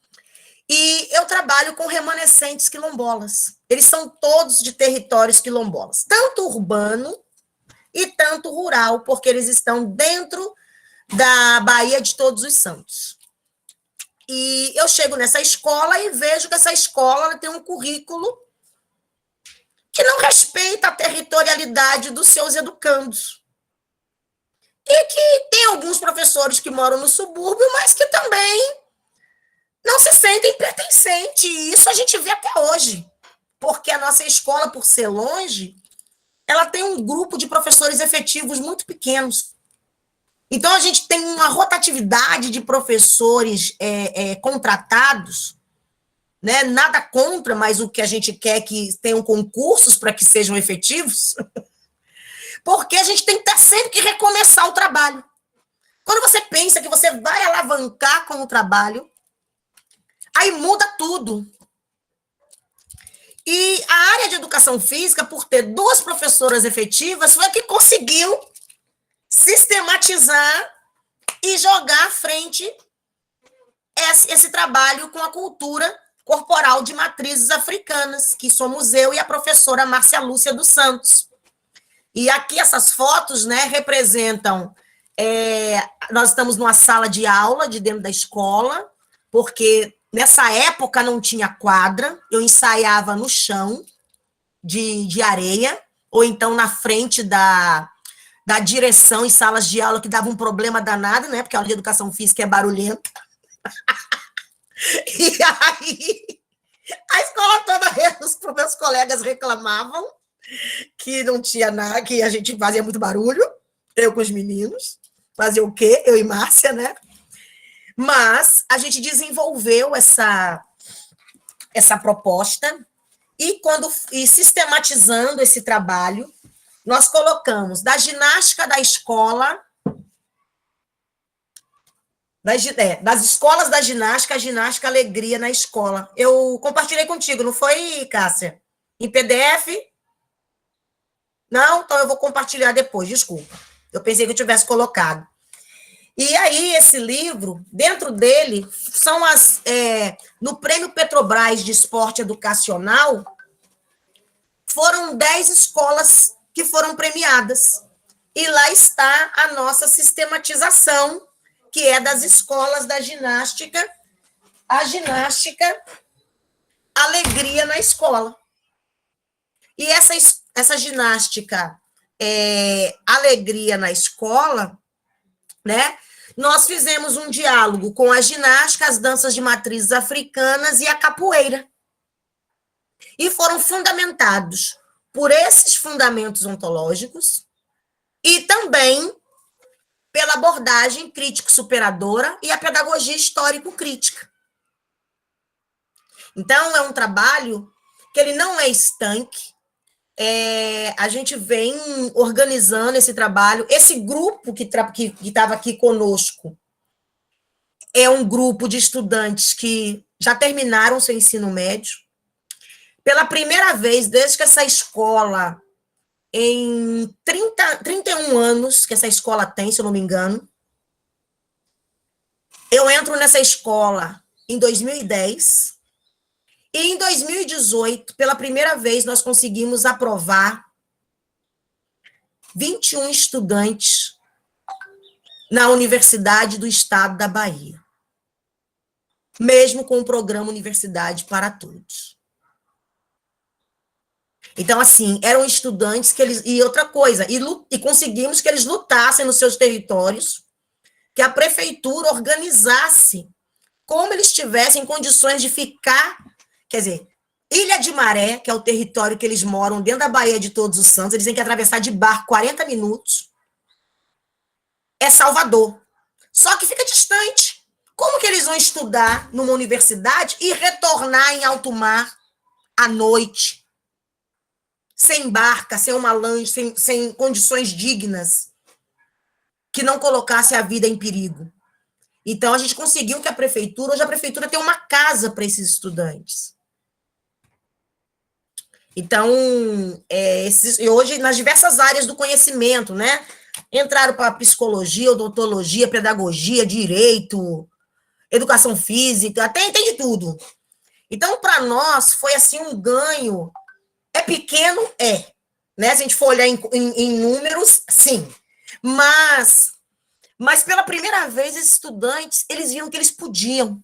E eu trabalho com remanescentes quilombolas. Eles são todos de territórios quilombolas, tanto urbano e tanto rural, porque eles estão dentro da Baía de Todos os Santos. E eu chego nessa escola e vejo que essa escola tem um currículo que não respeita a territorialidade dos seus educandos. E que tem alguns professores que moram no subúrbio, mas que também não se sentem pertencentes. E isso a gente vê até hoje. Porque a nossa escola, por ser longe, ela tem um grupo de professores efetivos muito pequenos. Então, a gente tem uma rotatividade de professores contratados, né? Nada contra, mas o que a gente quer é que tenham concursos para que sejam efetivos, porque a gente tem que ter sempre que recomeçar o trabalho. Quando você pensa que você vai alavancar com o trabalho, aí muda tudo. E a área de educação física, por ter 2 professoras efetivas, foi a que conseguiu sistematizar e jogar à frente esse trabalho com a cultura corporal de matrizes africanas, que somos eu e a professora Márcia Lúcia dos Santos. E aqui essas fotos, né, representam... nós estamos numa sala de aula de dentro da escola, porque nessa época não tinha quadra, eu ensaiava no chão de areia, ou então na frente da direção em salas de aula, que dava um problema danado, né? Porque a aula de educação física é barulhenta. E aí, a escola toda, os meus colegas reclamavam que não tinha nada, que a gente fazia muito barulho, eu com os meninos, fazia o quê? Eu e Márcia, né? Mas a gente desenvolveu essa proposta E sistematizando esse trabalho, nós colocamos da ginástica da escola, das escolas da ginástica, a ginástica alegria na escola. Eu compartilhei contigo, não foi, Cássia? Em PDF? Não? Então eu vou compartilhar depois, desculpa. Eu pensei que eu tivesse colocado. E aí, esse livro, dentro dele, são no Prêmio Petrobras de Esporte Educacional, foram 10 escolas que foram premiadas. E lá está a nossa sistematização, que é das escolas da ginástica, a ginástica alegria na escola. E essa ginástica alegria na escola, né? Nós fizemos um diálogo com a ginástica, as danças de matrizes africanas e a capoeira. E foram fundamentados por esses fundamentos ontológicos e também pela abordagem crítico-superadora e a pedagogia histórico-crítica. Então, é um trabalho que ele não é estanque, a gente vem organizando esse trabalho. Esse grupo que estava aqui conosco é um grupo de estudantes que já terminaram seu ensino médio. Pela primeira vez, desde que essa escola, em 31 anos que essa escola tem, se eu não me engano, eu entro nessa escola em 2010, e em 2018, pela primeira vez, nós conseguimos aprovar 21 estudantes na Universidade do Estado da Bahia, mesmo com o programa Universidade para Todos. Então, assim, eram estudantes que eles... E outra coisa, e conseguimos que eles lutassem nos seus territórios, que a prefeitura organizasse como eles tivessem condições de ficar... Quer dizer, Ilha de Maré, que é o território que eles moram dentro da Baía de Todos os Santos, eles têm que atravessar de barco 40 minutos, é Salvador. Só que fica distante. Como que eles vão estudar numa universidade e retornar em alto mar à noite, sem barca, sem uma lancha, sem condições dignas, que não colocasse a vida em perigo? Então, a gente conseguiu que hoje a prefeitura tem uma casa para esses estudantes. Então, hoje, nas diversas áreas do conhecimento, né? Entraram para psicologia, odontologia, pedagogia, direito, educação física, tem de tudo. Então, para nós, foi assim um ganho. É pequeno? É. Né? Se a gente for olhar em números, sim. Mas pela primeira vez, esses estudantes, eles viram que eles podiam.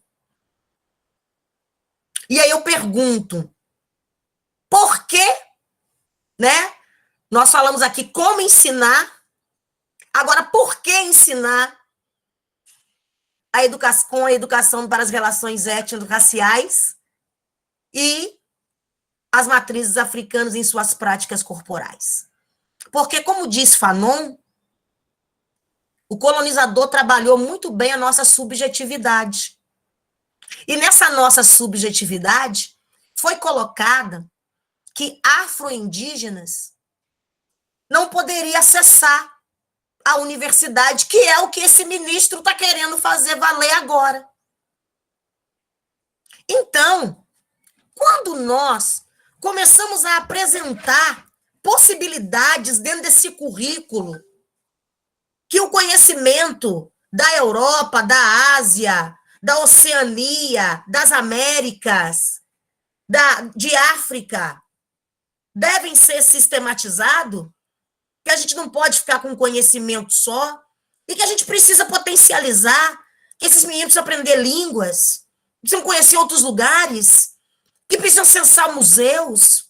E aí eu pergunto, por quê? Né? Nós falamos aqui como ensinar. Agora, por que ensinar com a educação para as relações étnico-raciais e as matrizes africanas em suas práticas corporais? Porque, como diz Fanon, o colonizador trabalhou muito bem a nossa subjetividade. E nessa nossa subjetividade foi colocada que afro-indígenas não poderia acessar a universidade, que é o que esse ministro está querendo fazer valer agora. Então, quando nós começamos a apresentar possibilidades dentro desse currículo, que o conhecimento da Europa, da Ásia, da Oceania, das Américas, de África, devem ser sistematizados, que a gente não pode ficar com conhecimento só, e que a gente precisa potencializar, que esses meninos precisam aprender línguas, precisam conhecer outros lugares, que precisam acessar museus,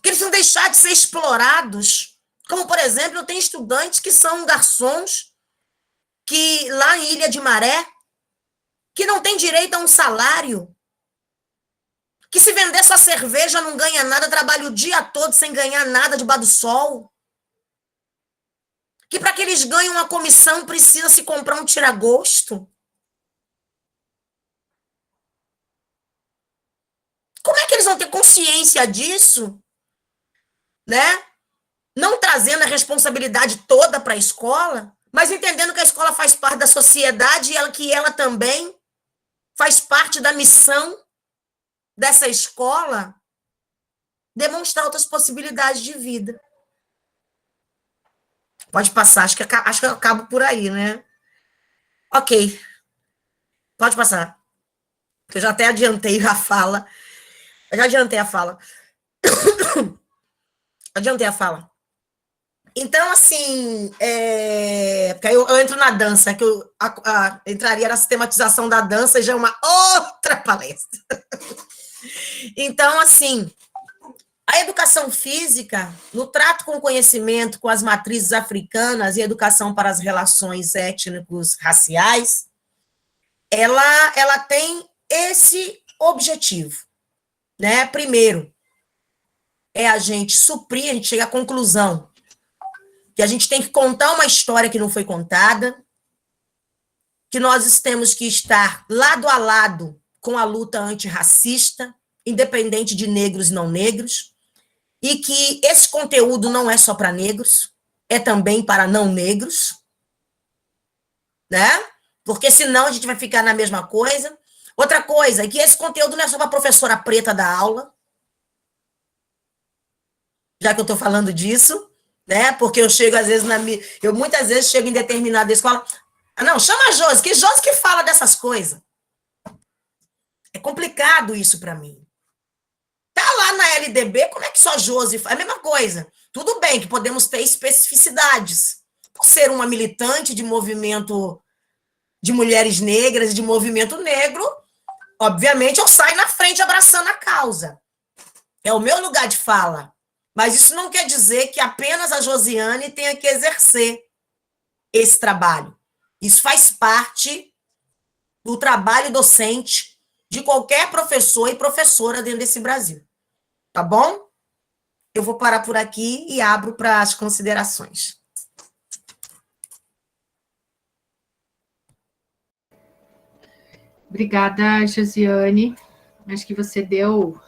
que eles precisam deixar de ser explorados. Como, por exemplo, eu tenho estudantes que são garçons, que lá em Ilha de Maré, que não têm direito a um salário, que se vender sua cerveja não ganha nada, trabalha o dia todo sem ganhar nada debaixo do sol, que para que eles ganhem uma comissão precisa se comprar um tira-gosto. Como é que eles vão ter consciência disso, né? Não trazendo a responsabilidade toda para a escola, mas entendendo que a escola faz parte da sociedade e que ela também faz parte da missão dessa escola demonstrar outras possibilidades de vida. Pode passar, acho que eu acabo por aí, né? Ok, pode passar. Eu já até adiantei a fala. Eu já adiantei a fala. Adiantei a fala. Então, assim, porque aí eu entro na dança, que eu entraria na sistematização da dança, e já é uma outra palestra. Então, assim, a educação física, no trato com o conhecimento, com as matrizes africanas e educação para as relações étnicos raciais, ela tem esse objetivo, né? Primeiro, é a gente suprir, a gente chega à conclusão que a gente tem que contar uma história que não foi contada, que nós temos que estar lado a lado com a luta antirracista, independente de negros e não negros, e que esse conteúdo não é só para negros, é também para não negros, né? Porque senão a gente vai ficar na mesma coisa. Outra coisa é que esse conteúdo não é só para a professora preta da aula, já que eu estou falando disso, né? Porque eu chego, às vezes, eu muitas vezes chego em determinada escola, não, chama a Josi que fala dessas coisas. É complicado isso para mim. Tá lá na LDB, como é que só Josi faz? É a mesma coisa. Tudo bem que podemos ter especificidades. Por ser uma militante de movimento de mulheres negras, de movimento negro, obviamente eu saio na frente abraçando a causa. É o meu lugar de fala. Mas isso não quer dizer que apenas a Josiane tenha que exercer esse trabalho. Isso faz parte do trabalho docente de qualquer professor e professora dentro desse Brasil. Tá bom? Eu vou parar por aqui e abro para as considerações. Obrigada, Josiane. Acho que você deu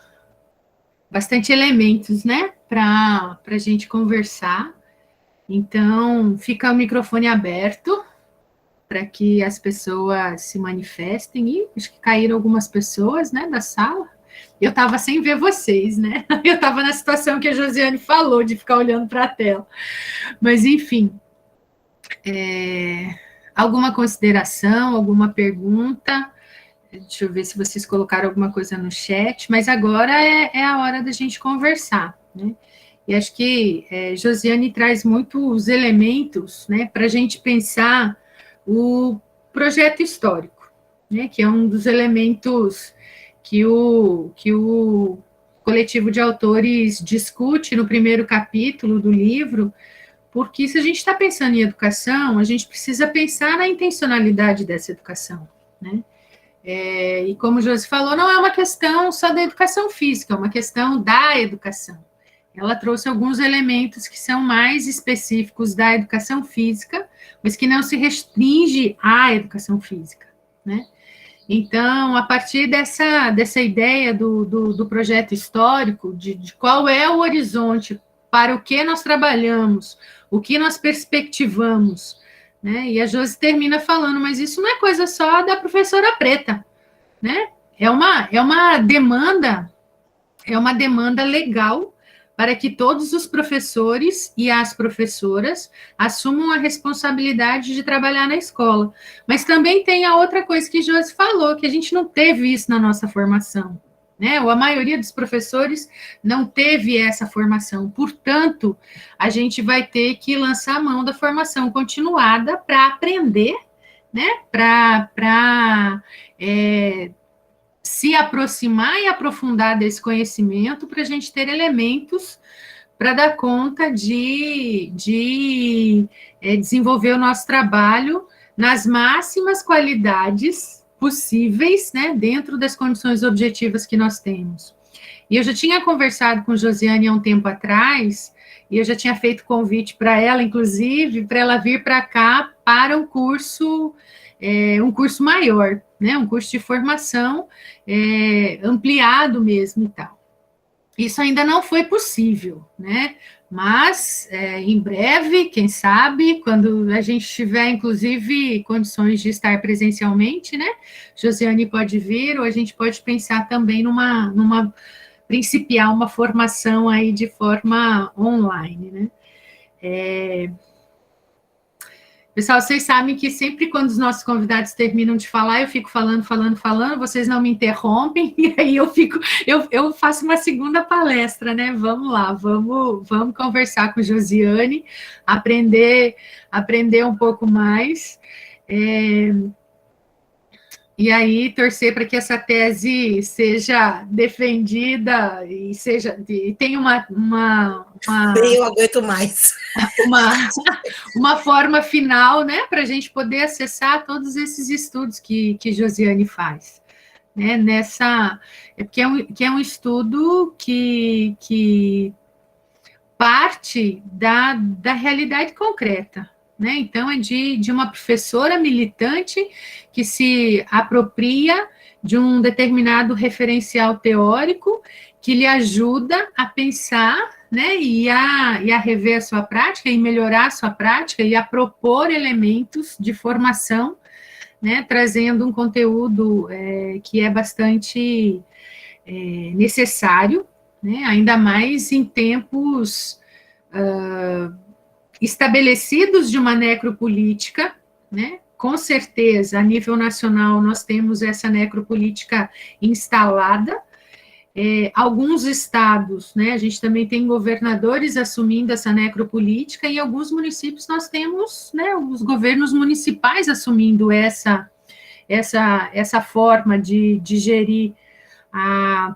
bastante elementos, né, para a gente conversar. Então, fica o microfone aberto para que as pessoas se manifestem. E acho que caíram algumas pessoas, né, da sala. Eu estava sem ver vocês, né? Eu estava na situação que a Josiane falou, de ficar olhando para a tela. Mas, enfim, alguma consideração, alguma pergunta? Deixa eu ver se vocês colocaram alguma coisa no chat, mas agora é a hora da gente conversar, né? E acho que Josiane traz muitos elementos, né, para a gente pensar o projeto histórico, né, que é um dos elementos que o coletivo de autores discute no primeiro capítulo do livro, porque se a gente está pensando em educação, a gente precisa pensar na intencionalidade dessa educação, né? E como o Josi falou, não é uma questão só da educação física, é uma questão da educação. Ela trouxe alguns elementos que são mais específicos da educação física, mas que não se restringe à educação física, né? Então, a partir dessa ideia do projeto histórico, de qual é o horizonte, para o que nós trabalhamos, o que nós perspectivamos, né? E a Josi termina falando, mas isso não é coisa só da professora preta, né? É uma demanda legal para que todos os professores e as professoras assumam a responsabilidade de trabalhar na escola. Mas também tem a outra coisa que Josi falou, que a gente não teve isso na nossa formação, né? Ou a maioria dos professores não teve essa formação. Portanto, a gente vai ter que lançar a mão da formação continuada para aprender, né? Para se aproximar e aprofundar desse conhecimento para a gente ter elementos para dar conta de desenvolver o nosso trabalho nas máximas qualidades possíveis, né, dentro das condições objetivas que nós temos. E eu já tinha conversado com Josiane há um tempo atrás, e eu já tinha feito convite para ela, inclusive, para ela vir para cá para um curso maior, né, um curso de formação ampliado mesmo e tal. Isso ainda não foi possível, né? Mas em breve, quem sabe, quando a gente tiver, inclusive, condições de estar presencialmente, né? Josiane pode vir, ou a gente pode pensar também numa principiar uma formação aí de forma online, né? Pessoal, vocês sabem que sempre quando os nossos convidados terminam de falar, eu fico falando, vocês não me interrompem, e aí eu faço uma segunda palestra, né? Vamos lá, vamos conversar com Josiane, aprender um pouco mais. E aí, torcer para que essa tese seja defendida e tenha Eu aguento mais. Uma forma final, né, para a gente poder acessar todos esses estudos que Josiane faz, né, que é um estudo que parte da realidade concreta, né, então é de uma professora militante que se apropria de um determinado referencial teórico que lhe ajuda a pensar, né, e a rever a sua prática, e melhorar a sua prática, e a propor elementos de formação, né, trazendo um conteúdo que é bastante necessário, né, ainda mais em tempos estabelecidos de uma necropolítica, né, com certeza, a nível nacional, nós temos essa necropolítica instalada. Alguns estados, né, a gente também tem governadores assumindo essa necropolítica, e em alguns municípios nós temos, né, os governos municipais assumindo essa forma de gerir a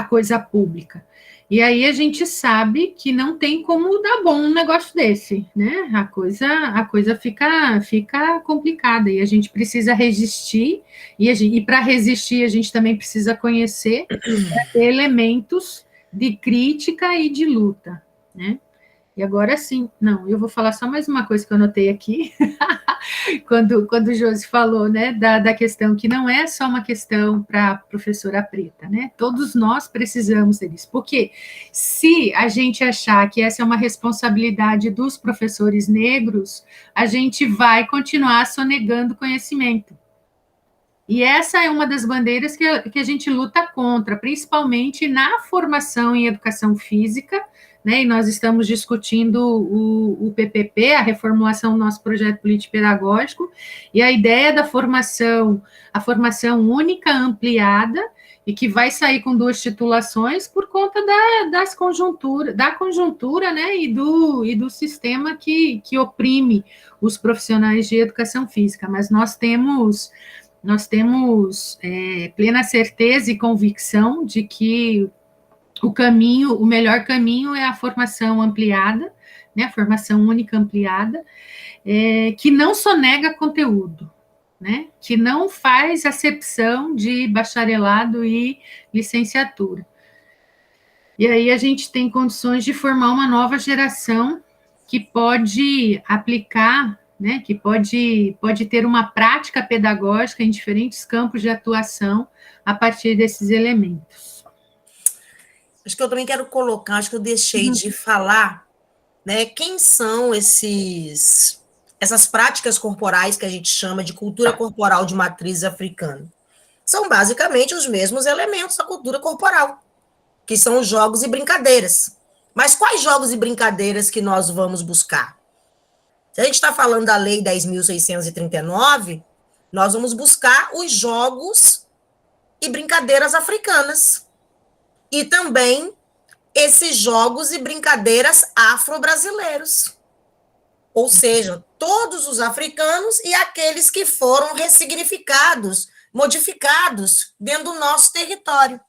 coisa pública. E aí a gente sabe que não tem como dar bom um negócio desse, né? A coisa fica complicada, e a gente precisa resistir, e para resistir a gente também precisa conhecer elementos de crítica e de luta, né? E agora sim, não, eu vou falar só mais uma coisa que eu anotei aqui, quando o Josi falou, né, da questão que não é só uma questão para a professora preta, né, todos nós precisamos disso, porque se a gente achar que essa é uma responsabilidade dos professores negros, a gente vai continuar sonegando conhecimento. E essa é uma das bandeiras que a gente luta contra, principalmente na formação em educação física, né, e nós estamos discutindo o PPP, a reformulação do nosso projeto político-pedagógico, e a ideia da formação, a formação única ampliada, e que vai sair com 2 titulações por conta da conjuntura, né, e do sistema que oprime os profissionais de educação física, mas nós temos plena certeza e convicção de que o melhor caminho é a formação ampliada, né, a formação única ampliada, que não sonega conteúdo, né, que não faz acepção de bacharelado e licenciatura. E aí a gente tem condições de formar uma nova geração que pode aplicar, né, que pode ter uma prática pedagógica em diferentes campos de atuação a partir desses elementos. Acho que eu também quero colocar, acho que eu deixei de falar, né, quem são essas práticas corporais que a gente chama de cultura corporal de matriz africana. São basicamente os mesmos elementos da cultura corporal, que são os jogos e brincadeiras. Mas quais jogos e brincadeiras que nós vamos buscar? Se a gente está falando da Lei 10.639, nós vamos buscar os jogos e brincadeiras africanas. E também esses jogos e brincadeiras afro-brasileiros. Ou seja, todos os africanos e aqueles que foram ressignificados, modificados dentro do nosso território.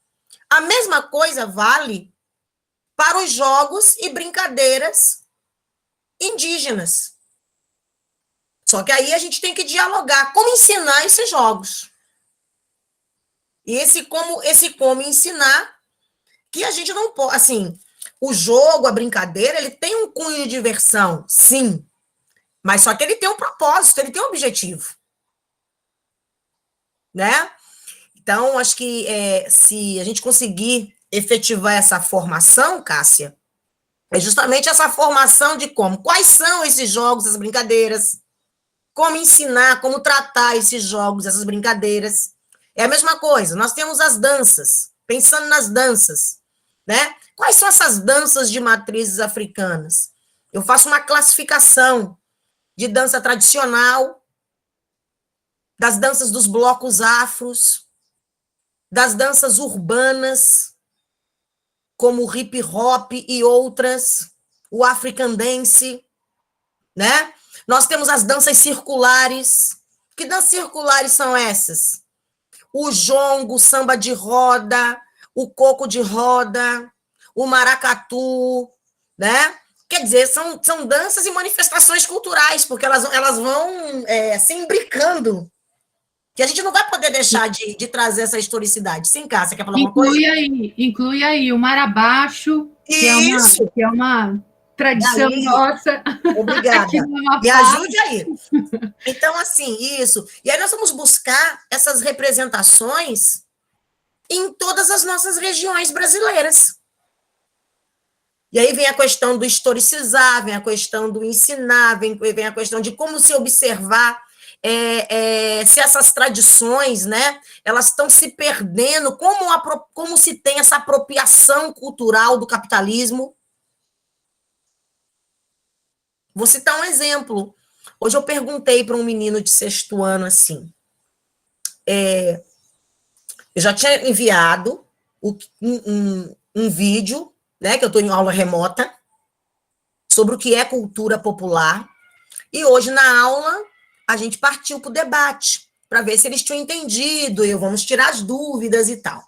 A mesma coisa vale para os jogos e brincadeiras indígenas. Só que aí a gente tem que dialogar como ensinar esses jogos. E esse como ensinar, que a gente não pode, assim, O jogo, a brincadeira, ele tem um cunho de diversão, sim, mas só que ele tem um propósito, ele tem um objetivo, né? Então, acho que se a gente conseguir efetivar essa formação, Cássia, é justamente essa formação de como, quais são esses jogos, essas brincadeiras, como ensinar, como tratar esses jogos, essas brincadeiras. É a mesma coisa, nós temos as danças, pensando nas danças, né? Quais são essas danças de matrizes africanas? Eu faço uma classificação de dança tradicional, das danças dos blocos afros, das danças urbanas, como o hip hop e outras, o African dance, né? Nós temos as danças circulares. Que danças circulares são essas? O jongo, o samba de roda, o coco de roda, o maracatu, né? Quer dizer, são danças e manifestações culturais, porque elas vão se imbricando, que a gente não vai poder deixar de trazer essa historicidade. Sim, Cássia, quer falar alguma coisa? Inclui aí o Marabaixo, Isso! que é uma tradição Daí, nossa. obrigada. Aqui no Amapá. Me ajude aí. Então, assim, isso. E aí nós vamos buscar essas representações em todas as nossas regiões brasileiras. E aí vem a questão do historicizar, vem a questão do ensinar, vem a questão de como se observar se essas tradições, né, elas estão se perdendo, como se tem essa apropriação cultural do capitalismo. Vou citar um exemplo. Hoje eu perguntei para um menino de 6º ano assim, eu já tinha enviado um vídeo, né, que eu estou em aula remota, sobre o que é cultura popular, e hoje na aula a gente partiu para o debate, para ver se eles tinham entendido, e vamos tirar as dúvidas e tal.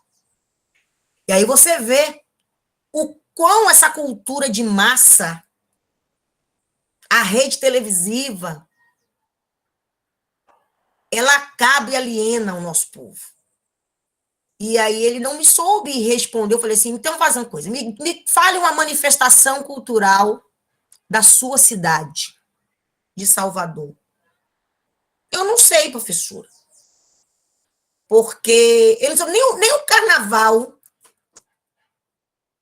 E aí você vê o quão essa cultura de massa, a rede televisiva, ela acaba e aliena o nosso povo. E aí ele não me soube responder. Eu falei assim, então faz uma coisa, me fale uma manifestação cultural da sua cidade, de Salvador. Eu não sei, professora. Porque eles nem o carnaval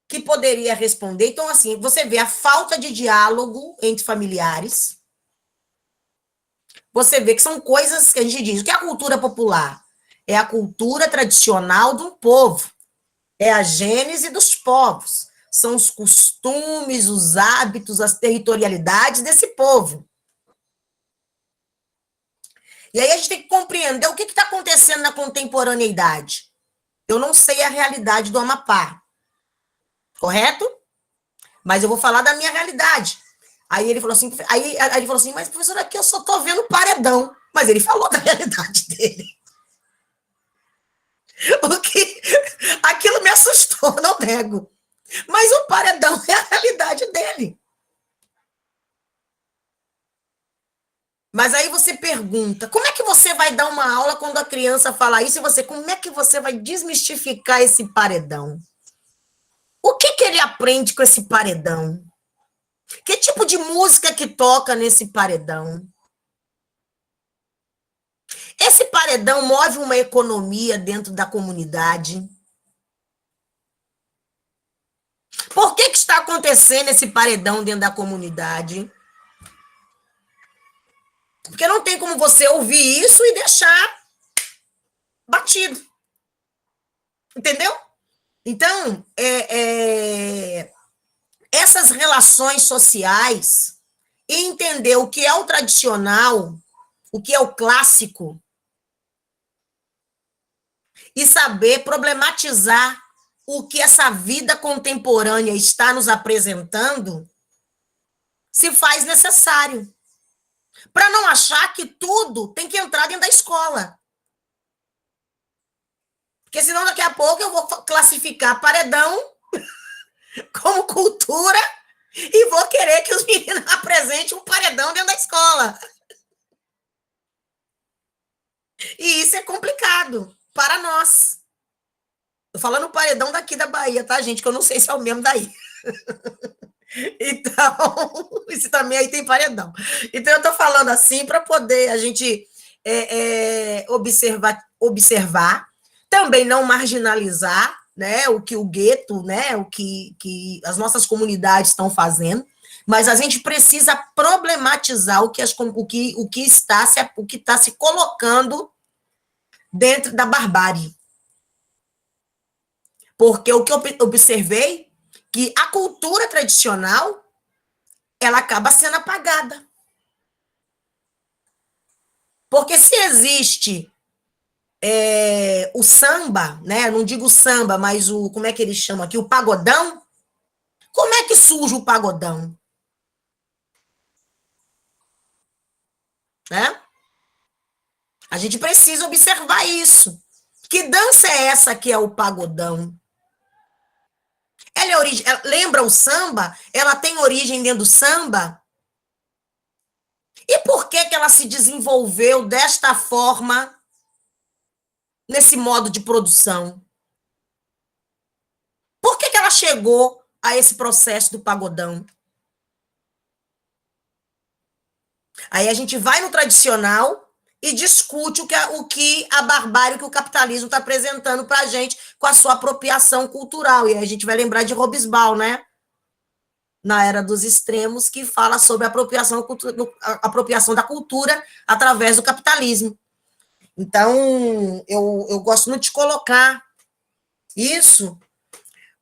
que poderia responder. Então, assim, você vê a falta de diálogo entre familiares. Você vê que são coisas que a gente diz. O que é a cultura popular? É a cultura tradicional do povo. É a gênese dos povos. São os costumes, os hábitos, as territorialidades desse povo. E aí a gente tem que compreender o que está acontecendo na contemporaneidade. Eu não sei a realidade do Amapá, correto? Mas eu vou falar da minha realidade. Aí ele falou assim, mas professor, aqui eu só estou vendo paredão. Mas ele falou da realidade dele. Aquilo me assustou, não nego. Mas o paredão é a realidade dele. Mas aí você pergunta, como é que você vai dar uma aula quando a criança fala isso e como é que você vai desmistificar esse paredão? O que ele aprende com esse paredão? Que tipo de música que toca nesse paredão? Esse paredão move uma economia dentro da comunidade? Por que está acontecendo esse paredão dentro da comunidade? Porque não tem como você ouvir isso e deixar batido. Entendeu? Então, essas relações sociais e entender o que é o tradicional, o que é o clássico, e saber problematizar o que essa vida contemporânea está nos apresentando, se faz necessário. Para não achar que tudo tem que entrar dentro da escola. Porque senão daqui a pouco eu vou classificar paredão como cultura e vou querer que os meninos apresentem um paredão dentro da escola. E isso é complicado para nós. Tô falando paredão daqui da Bahia, tá, gente? Que eu não sei se é o mesmo daí. Então, isso também aí tem paredão. Então, eu estou falando assim para poder a gente observar, também não marginalizar, né, o que o gueto, né, o que as nossas comunidades estão fazendo, mas a gente precisa problematizar o que está se colocando dentro da barbárie. Porque o que eu observei, que a cultura tradicional, ela acaba sendo apagada. Porque se existe o samba, né? Não digo samba, mas como é que eles chamam aqui? O pagodão. Como é que surge o pagodão? Né? A gente precisa observar isso. Que dança é essa que é o pagodão? Ela lembra o samba? Ela tem origem dentro do samba? E por que ela se desenvolveu desta forma, nesse modo de produção? Por que ela chegou a esse processo do pagodão? Aí a gente vai no tradicional e discute o que a barbárie, que o capitalismo está apresentando para a gente com a sua apropriação cultural. E aí a gente vai lembrar de Hobsbawm, né? Na Era dos Extremos, que fala sobre a apropriação da cultura através do capitalismo. Então, eu gosto muito de colocar isso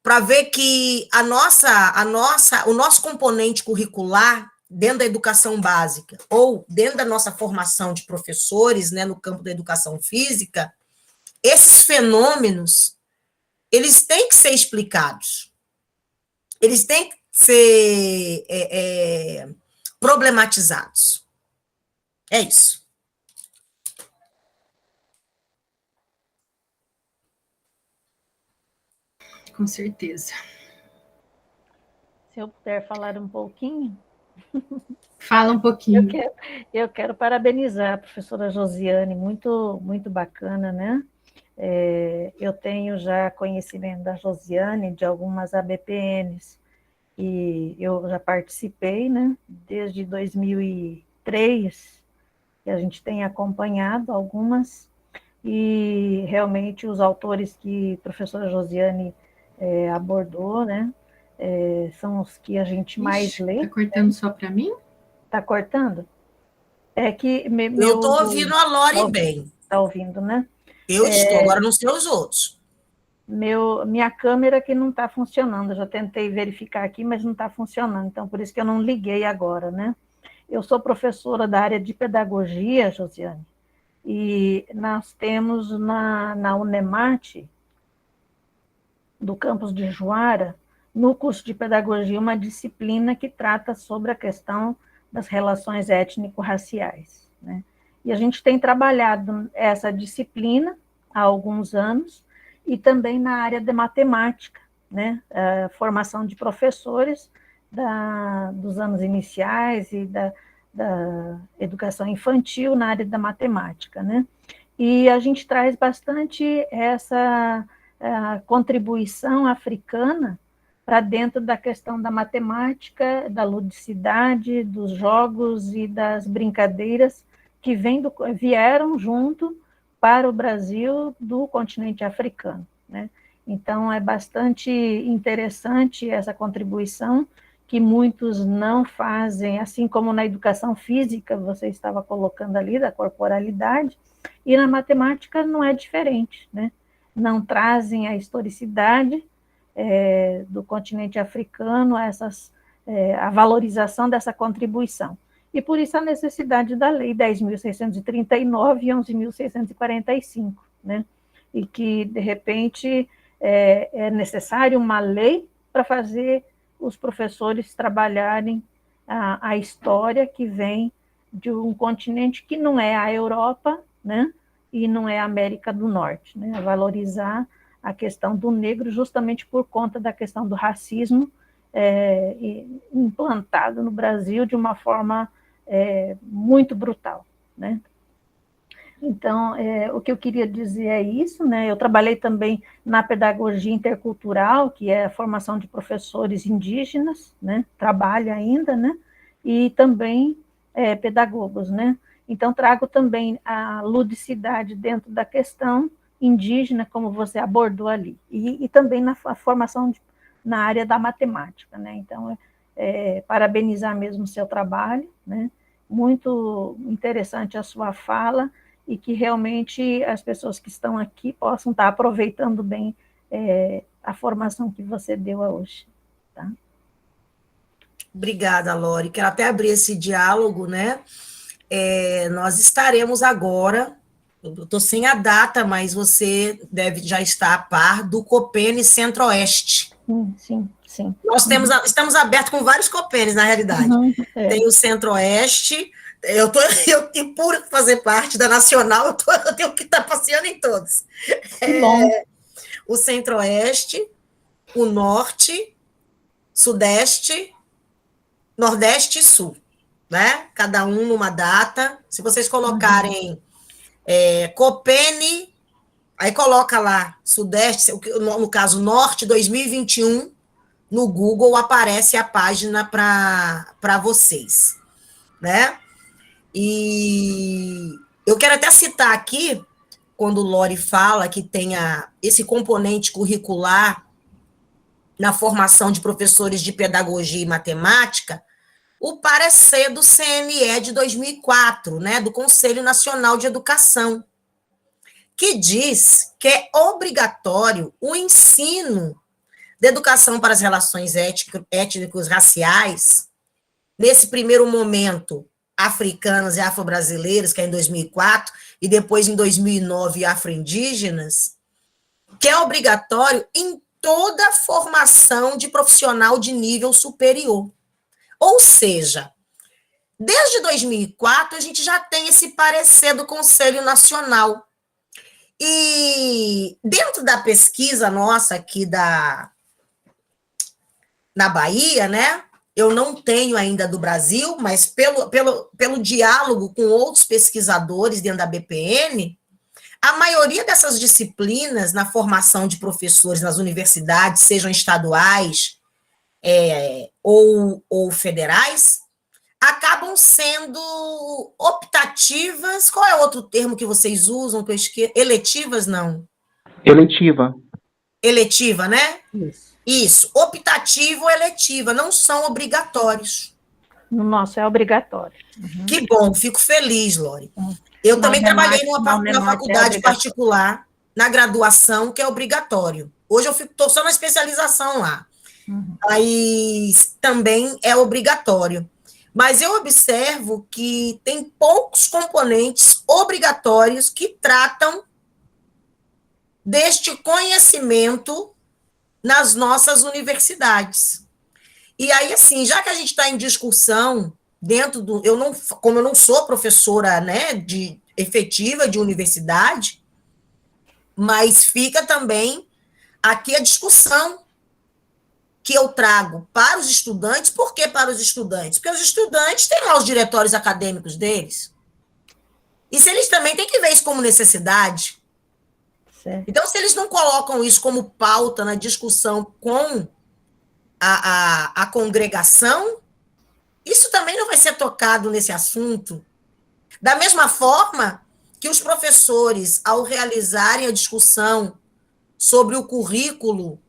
para ver que o nosso componente curricular dentro da educação básica ou dentro da nossa formação de professores, né, no campo da educação física, esses fenômenos, eles têm que ser explicados. Eles têm que ser problematizados. É isso. Com certeza. Se eu puder falar um pouquinho. Fala um pouquinho. Eu quero parabenizar a professora Josiane, muito, muito bacana, né? Eu tenho já conhecimento da Josiane de algumas ABPNs, e eu já participei, né? Desde 2003, que a gente tem acompanhado algumas, e realmente os autores que a professora Josiane abordou, né? São os que a gente mais lê. Está cortando só para mim? Está cortando? É que eu estou ouvindo a Lore bem. Está ouvindo, né? Eu estou, agora não sei os outros. Minha câmera que não está funcionando, eu já tentei verificar aqui, mas não está funcionando, então por isso que eu não liguei agora, né? Eu sou professora da área de pedagogia, Josiane, e nós temos na Unemate, do campus de Juara, no curso de pedagogia, uma disciplina que trata sobre a questão das relações étnico-raciais, né? E a gente tem trabalhado essa disciplina há alguns anos, e também na área de matemática, né? A formação de professores dos anos iniciais e da educação infantil na área da matemática, né? E a gente traz bastante essa contribuição africana para dentro da questão da matemática, da ludicidade, dos jogos e das brincadeiras que vieram junto para o Brasil do continente africano, né? Então, é bastante interessante essa contribuição, que muitos não fazem, assim como na educação física, você estava colocando ali, da corporalidade, e na matemática não é diferente, né? Não trazem a historicidade do continente africano, a valorização dessa contribuição. E por isso a necessidade da Lei 10.639 e 11.645, né? E que, de repente, é necessário uma lei para fazer os professores trabalharem a história que vem de um continente que não é a Europa, né? E não é a América do Norte, né? A valorizar a questão do negro justamente por conta da questão do racismo implantado no Brasil de uma forma muito brutal, né? Então, o que eu queria dizer é isso, né? Eu trabalhei também na pedagogia intercultural, que é a formação de professores indígenas, né? Trabalho ainda, né? E também pedagogos, né? Então, trago também a ludicidade dentro da questão indígena, como você abordou ali, e também na formação na área da matemática, né? Então, parabenizar mesmo o seu trabalho, né? Muito interessante a sua fala, e que realmente as pessoas que estão aqui possam estar aproveitando bem a formação que você deu hoje. Tá? Obrigada, Lori. Quero até abrir esse diálogo, né? Nós estaremos agora, eu estou sem a data, mas você deve já estar a par do Copene Centro-Oeste. Sim. Nós estamos abertos com vários Copenes, na realidade. Tem o Centro-Oeste, e por fazer parte da Nacional, eu tenho que estar passeando em todos. O Centro-Oeste, o Norte, Sudeste, Nordeste e Sul, né? Cada um numa data. Se vocês colocarem Copene, aí coloca lá Sudeste, no caso Norte 2021, no Google aparece a página para vocês, né? E eu quero até citar aqui, quando o Lori fala que tem esse componente curricular na formação de professores de pedagogia e matemática, o parecer do CNE de 2004, né, do Conselho Nacional de Educação, que diz que é obrigatório o ensino de educação para as relações étnicos raciais, nesse primeiro momento, africanas e afro-brasileiras, que é em 2004, e depois em 2009, afro-indígenas, que é obrigatório em toda a formação de profissional de nível superior. Ou seja, desde 2004, a gente já tem esse parecer do Conselho Nacional. E dentro da pesquisa nossa aqui na Bahia, né? Eu não tenho ainda do Brasil, mas pelo diálogo com outros pesquisadores dentro da BPN, a maioria dessas disciplinas na formação de professores nas universidades, sejam estaduais ou federais, acabam sendo optativas. Qual é outro termo que vocês usam? Que eu esqueço? Eletivas, não? Eletiva, né? Isso. Optativa ou eletiva, não são obrigatórios. No nosso é obrigatório. Que bom, fico feliz, Lori. Eu também trabalhei numa faculdade particular, na graduação, que é obrigatório. Hoje eu estou só na especialização lá. Mas também é obrigatório. Mas eu observo que tem poucos componentes obrigatórios que tratam deste conhecimento nas nossas universidades. E aí, assim, já que a gente está em discussão dentro do... como eu não sou professora, né, efetiva de universidade, mas fica também aqui a discussão que eu trago para os estudantes. Por que para os estudantes? Porque os estudantes têm lá os diretórios acadêmicos deles. E se eles também têm que ver isso como necessidade. Certo. Então, se eles não colocam isso como pauta na discussão com a congregação, isso também não vai ser tocado nesse assunto. Da mesma forma que os professores, ao realizarem a discussão sobre o currículo,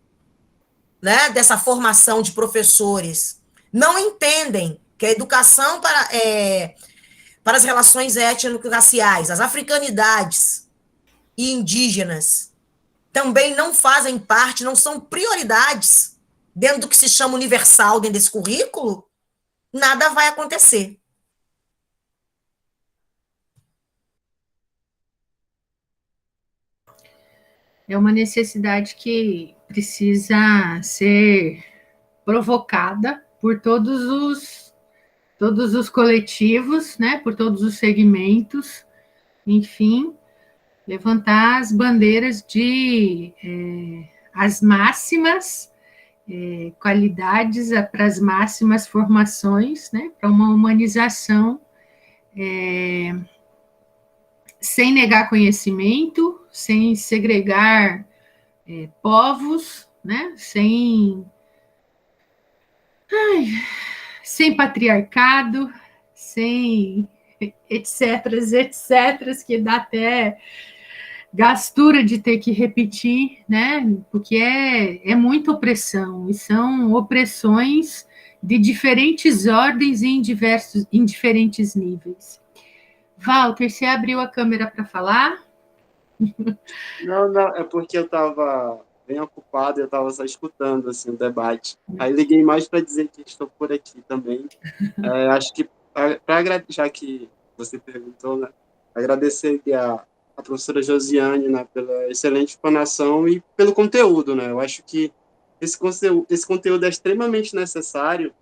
né, dessa formação de professores, não entendem que a educação para as relações étnico-raciais, as africanidades e indígenas, também não fazem parte, não são prioridades dentro do que se chama universal dentro desse currículo, nada vai acontecer. É uma necessidade que precisa ser provocada por todos os coletivos, né, por todos os segmentos, enfim, levantar as bandeiras de as máximas qualidades para as máximas formações, né, para uma humanização sem negar conhecimento, sem segregar povos, né? Sem patriarcado, sem etc, etc, que dá até gastura de ter que repetir, né? Porque é muita opressão, e são opressões de diferentes ordens e em diferentes níveis. Walter, você abriu a câmera para falar? Não, não, é porque eu estava bem ocupado, eu estava só escutando assim, o debate. Aí liguei mais para dizer que estou por aqui também. Acho que, já que você perguntou, né, agradecer a professora Josiane, né, pela excelente explanação e pelo conteúdo. Né, eu acho que esse conteúdo é extremamente necessário.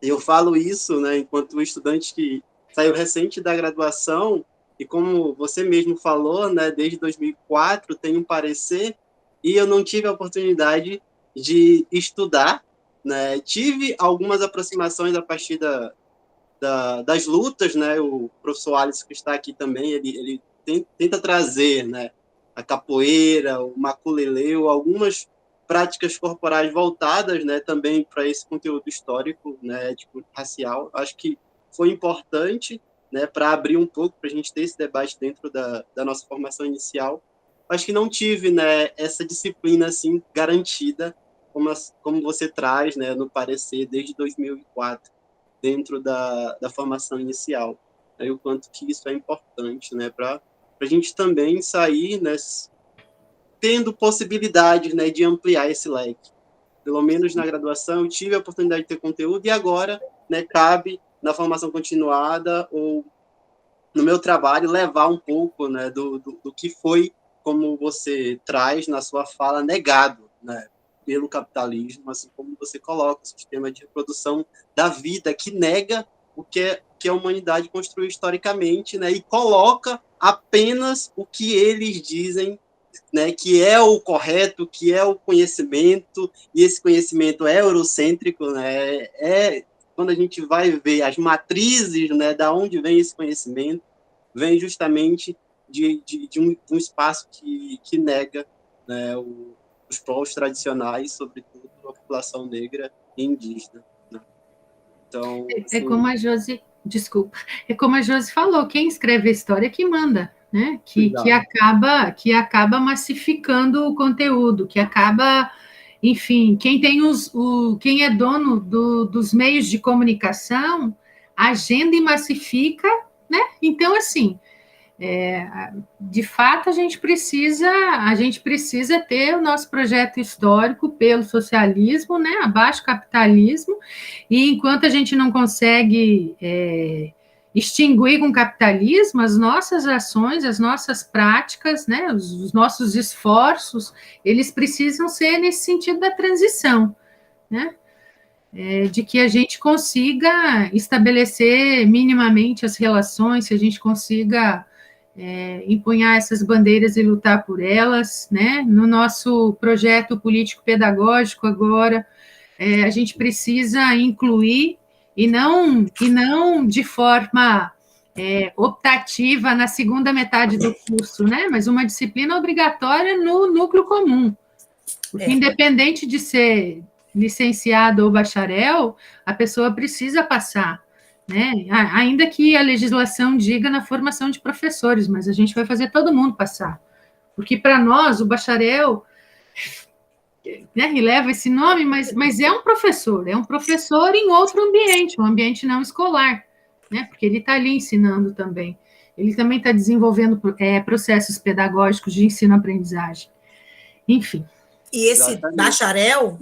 E eu falo isso, né, enquanto estudante que saiu recente da graduação, e como você mesmo falou, né, desde 2004 tem um parecer, e eu não tive a oportunidade de estudar, né, tive algumas aproximações a partir das lutas, né, o professor Alisson, que está aqui também, ele tenta trazer, né, a capoeira, o maculelê, algumas práticas corporais voltadas, né, também para esse conteúdo histórico, né, tipo, racial. Acho que foi importante, né, para abrir um pouco, para a gente ter esse debate dentro da nossa formação inicial. Acho que não tive, né, essa disciplina assim garantida como você traz, né, no parecer desde 2004 dentro da formação inicial. Aí o quanto que isso é importante, né, para a gente também sair, né, tendo possibilidades, né, de ampliar esse leque. Pelo menos na graduação eu tive a oportunidade de ter conteúdo, e agora, né, cabe na formação continuada ou no meu trabalho levar um pouco, né, do que foi, como você traz na sua fala, negado, né, pelo capitalismo, assim como você coloca o sistema de reprodução da vida que nega que a humanidade construiu historicamente, né, e coloca apenas o que eles dizem, né, que é o correto, que é o conhecimento, e esse conhecimento é eurocêntrico, né, quando a gente vai ver as matrizes, né, da onde vem esse conhecimento, vem justamente de um espaço que nega, né, os povos tradicionais, sobretudo a população negra e indígena. Né? Então, assim, como a Josi, desculpa, é como a Josi falou, quem escreve a história é que manda, né? Que acaba massificando o conteúdo, que acaba, enfim, quem é dono dos meios de comunicação agenda e massifica, né? Então, assim, de fato, a gente precisa ter o nosso projeto histórico pelo socialismo, né, abaixo capitalismo, e enquanto a gente não consegue extinguir com o capitalismo, as nossas ações, as nossas práticas, né, os nossos esforços, eles precisam ser nesse sentido da transição, né, de que a gente consiga estabelecer minimamente as relações, que a gente consiga empunhar essas bandeiras e lutar por elas, né? No nosso projeto político-pedagógico agora, a gente precisa incluir, e não de forma optativa na segunda metade do curso, né? Mas uma disciplina obrigatória no núcleo comum. Porque independente de ser licenciado ou bacharel, a pessoa precisa passar, né? Ainda que a legislação diga na formação de professores, mas a gente vai fazer todo mundo passar. Porque para nós, o bacharel, né, leva esse nome, mas é um professor em outro ambiente, um ambiente não escolar, né? Porque ele está ali ensinando também. Ele também está desenvolvendo processos pedagógicos de ensino-aprendizagem. Enfim. E esse bacharel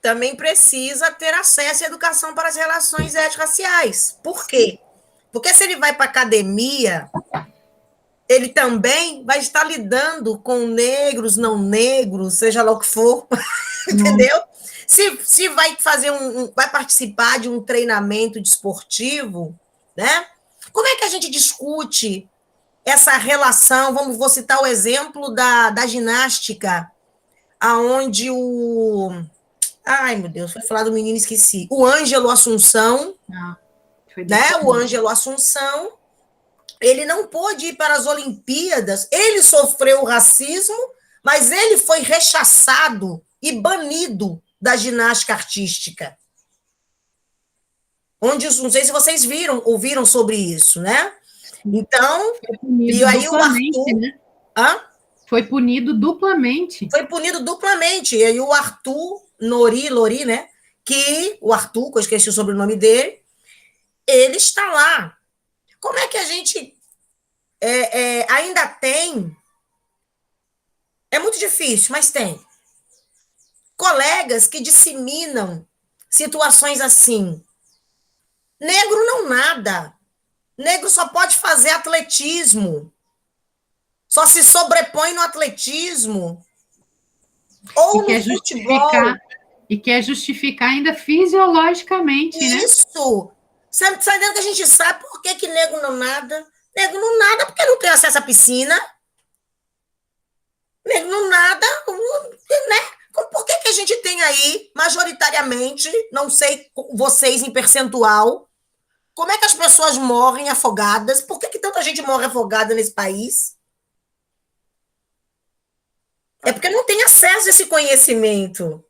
também precisa ter acesso à educação para as relações étnico-raciais. Por quê? Porque se ele vai para a academia, ele também vai estar lidando com negros, não negros, seja lá o que for, entendeu? Se vai fazer vai participar de um treinamento desportivo, né? Como é que a gente discute essa relação? Vou citar o exemplo da ginástica, aonde ai, meu Deus, foi falar do menino, esqueci. O Ângelo Assunção, né? O Ângelo Assunção ele não pôde ir para as Olimpíadas, ele sofreu racismo, mas ele foi rechaçado e banido da ginástica artística. Onde, não sei se vocês ouviram sobre isso, né? Então, e aí o Arthur... Né? Foi punido duplamente. Foi punido duplamente. E aí o Arthur Lori, né? Que o Arthur, que eu esqueci o sobrenome dele, ele está lá. Como é que a gente ainda tem... É muito difícil, mas tem. Colegas que disseminam situações assim. Negro não nada. Negro só pode fazer atletismo. Só se sobrepõe no atletismo. Ou no futebol. E quer justificar ainda fisiologicamente, né? Isso. Sabendo que a gente sabe por que negro não nada? Negro não nada porque não tem acesso à piscina. Negro não nada, né? Por que a gente tem aí, majoritariamente, não sei vocês em percentual, como é que as pessoas morrem afogadas? Por que tanta gente morre afogada nesse país? É porque não tem acesso a esse conhecimento.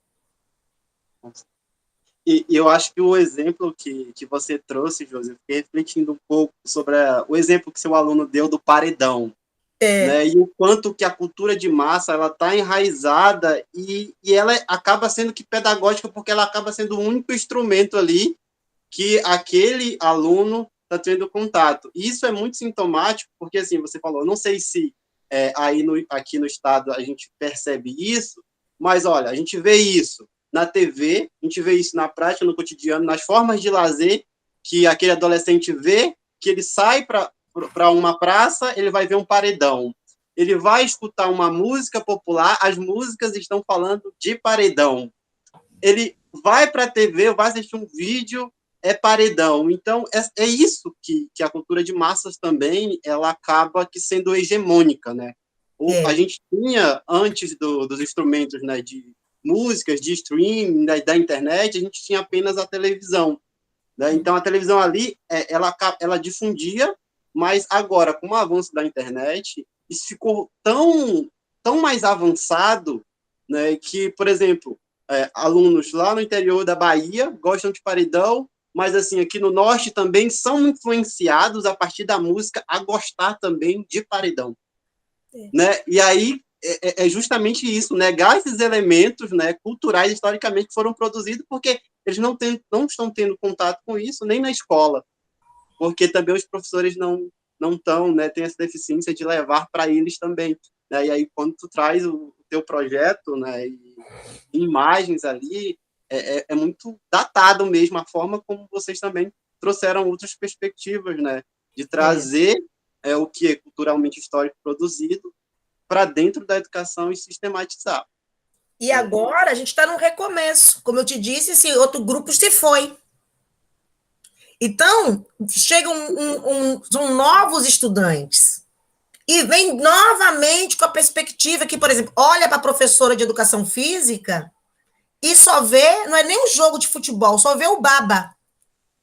E eu acho que o exemplo que você trouxe, Josi, eu fiquei refletindo um pouco sobre o exemplo que seu aluno deu do paredão. Né? E o quanto que a cultura de massa ela está enraizada e ela acaba sendo que pedagógica porque ela acaba sendo o único instrumento ali que aquele aluno está tendo contato. E isso é muito sintomático, porque, assim, você falou, não sei se aqui no estado a gente percebe isso, mas, olha, a gente vê isso na TV, a gente vê isso na prática, no cotidiano, nas formas de lazer, que aquele adolescente vê, que ele sai para uma praça, ele vai ver um paredão. Ele vai escutar uma música popular, as músicas estão falando de paredão. Ele vai para a TV, vai assistir um vídeo, é paredão. Então, é isso que a cultura de massas também, ela acaba que sendo hegemônica, né? A gente tinha, antes dos instrumentos, né, de músicas, de streaming, da internet, a gente tinha apenas a televisão. Né? Então, a televisão ali, ela difundia, mas agora, com o avanço da internet, isso ficou tão mais avançado, né, que, por exemplo, alunos lá no interior da Bahia gostam de paredão, mas assim, aqui no norte também são influenciados a partir da música a gostar também de paredão. Né? E aí é justamente isso, negar esses elementos, né, culturais, historicamente, que foram produzidos, porque eles não estão tendo contato com isso nem na escola, porque também os professores não estão, né, tem essa deficiência de levar para eles também. Né? E aí, quando tu traz o teu projeto, né, e imagens ali, é muito datado mesmo a forma como vocês também trouxeram outras perspectivas, né, de trazer o que é culturalmente histórico produzido para dentro da educação e sistematizar. E agora a gente está num recomeço. Como eu te disse, esse outro grupo se foi. Então, chegam são novos estudantes e vem novamente com a perspectiva que, por exemplo, olha para a professora de educação física e só vê, não é nem um jogo de futebol, só vê o baba.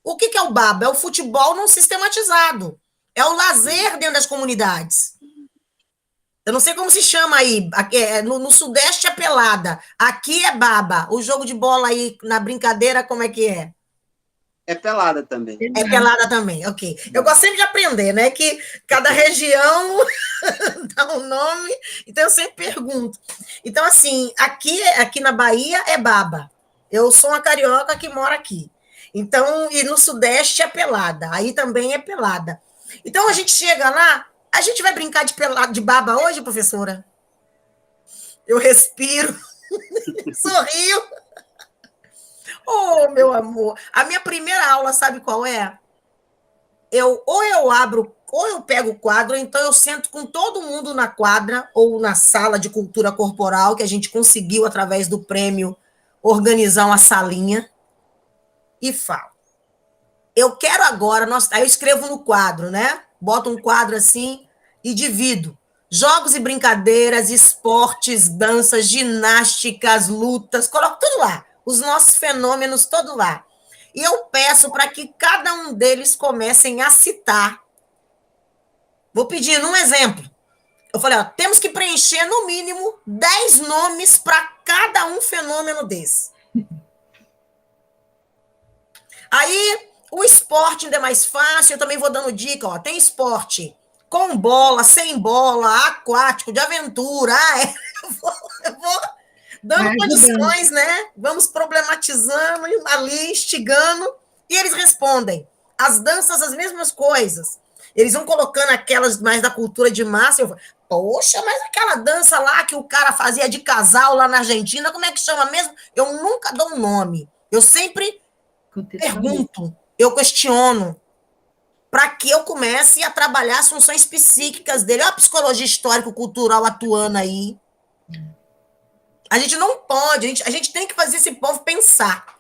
O que é o baba? É o futebol não sistematizado. É o lazer dentro das comunidades. Eu não sei como se chama aí. No Sudeste é pelada. Aqui é baba. O jogo de bola aí, na brincadeira, como é que é? É pelada também. É pelada também, ok. Eu gosto sempre de aprender, né? Que cada região dá um nome, então eu sempre pergunto. Então, assim, aqui na Bahia é baba. Eu sou uma carioca que mora aqui. Então, e no Sudeste é pelada. Aí também é pelada. Então, a gente chega lá, a gente vai brincar de baba hoje, professora? Eu respiro, sorrio. Oh, meu amor, a minha primeira aula, sabe qual é? Ou eu pego o quadro, ou então eu sento com todo mundo na quadra, ou na sala de cultura corporal, que a gente conseguiu, através do prêmio, organizar uma salinha, e falo. Eu quero agora, aí eu escrevo no quadro, né? Boto um quadro assim e divido. Jogos e brincadeiras, esportes, danças, ginásticas, lutas, coloco tudo lá. Os nossos fenômenos, todo lá. E eu peço para que cada um deles comecem a citar Vou pedir um exemplo. Eu falei, ó, temos que preencher no mínimo 10 nomes para cada um fenômeno desse. Aí, o esporte ainda é mais fácil, eu também vou dando dica, ó, tem esporte com bola, sem bola, aquático, de aventura, eu vou dando condições, né? Vamos problematizando, ali, instigando, e eles respondem. As danças, as mesmas coisas. Eles vão colocando aquelas mais da cultura de massa, eu falo, poxa, mas aquela dança lá que o cara fazia de casal lá na Argentina, como é que chama mesmo? Eu nunca dou um nome. Eu sempre pergunto, eu questiono, para que eu comece a trabalhar as funções psíquicas dele. Olha a psicologia histórico-cultural atuando aí. A gente não pode, a gente tem que fazer esse povo pensar.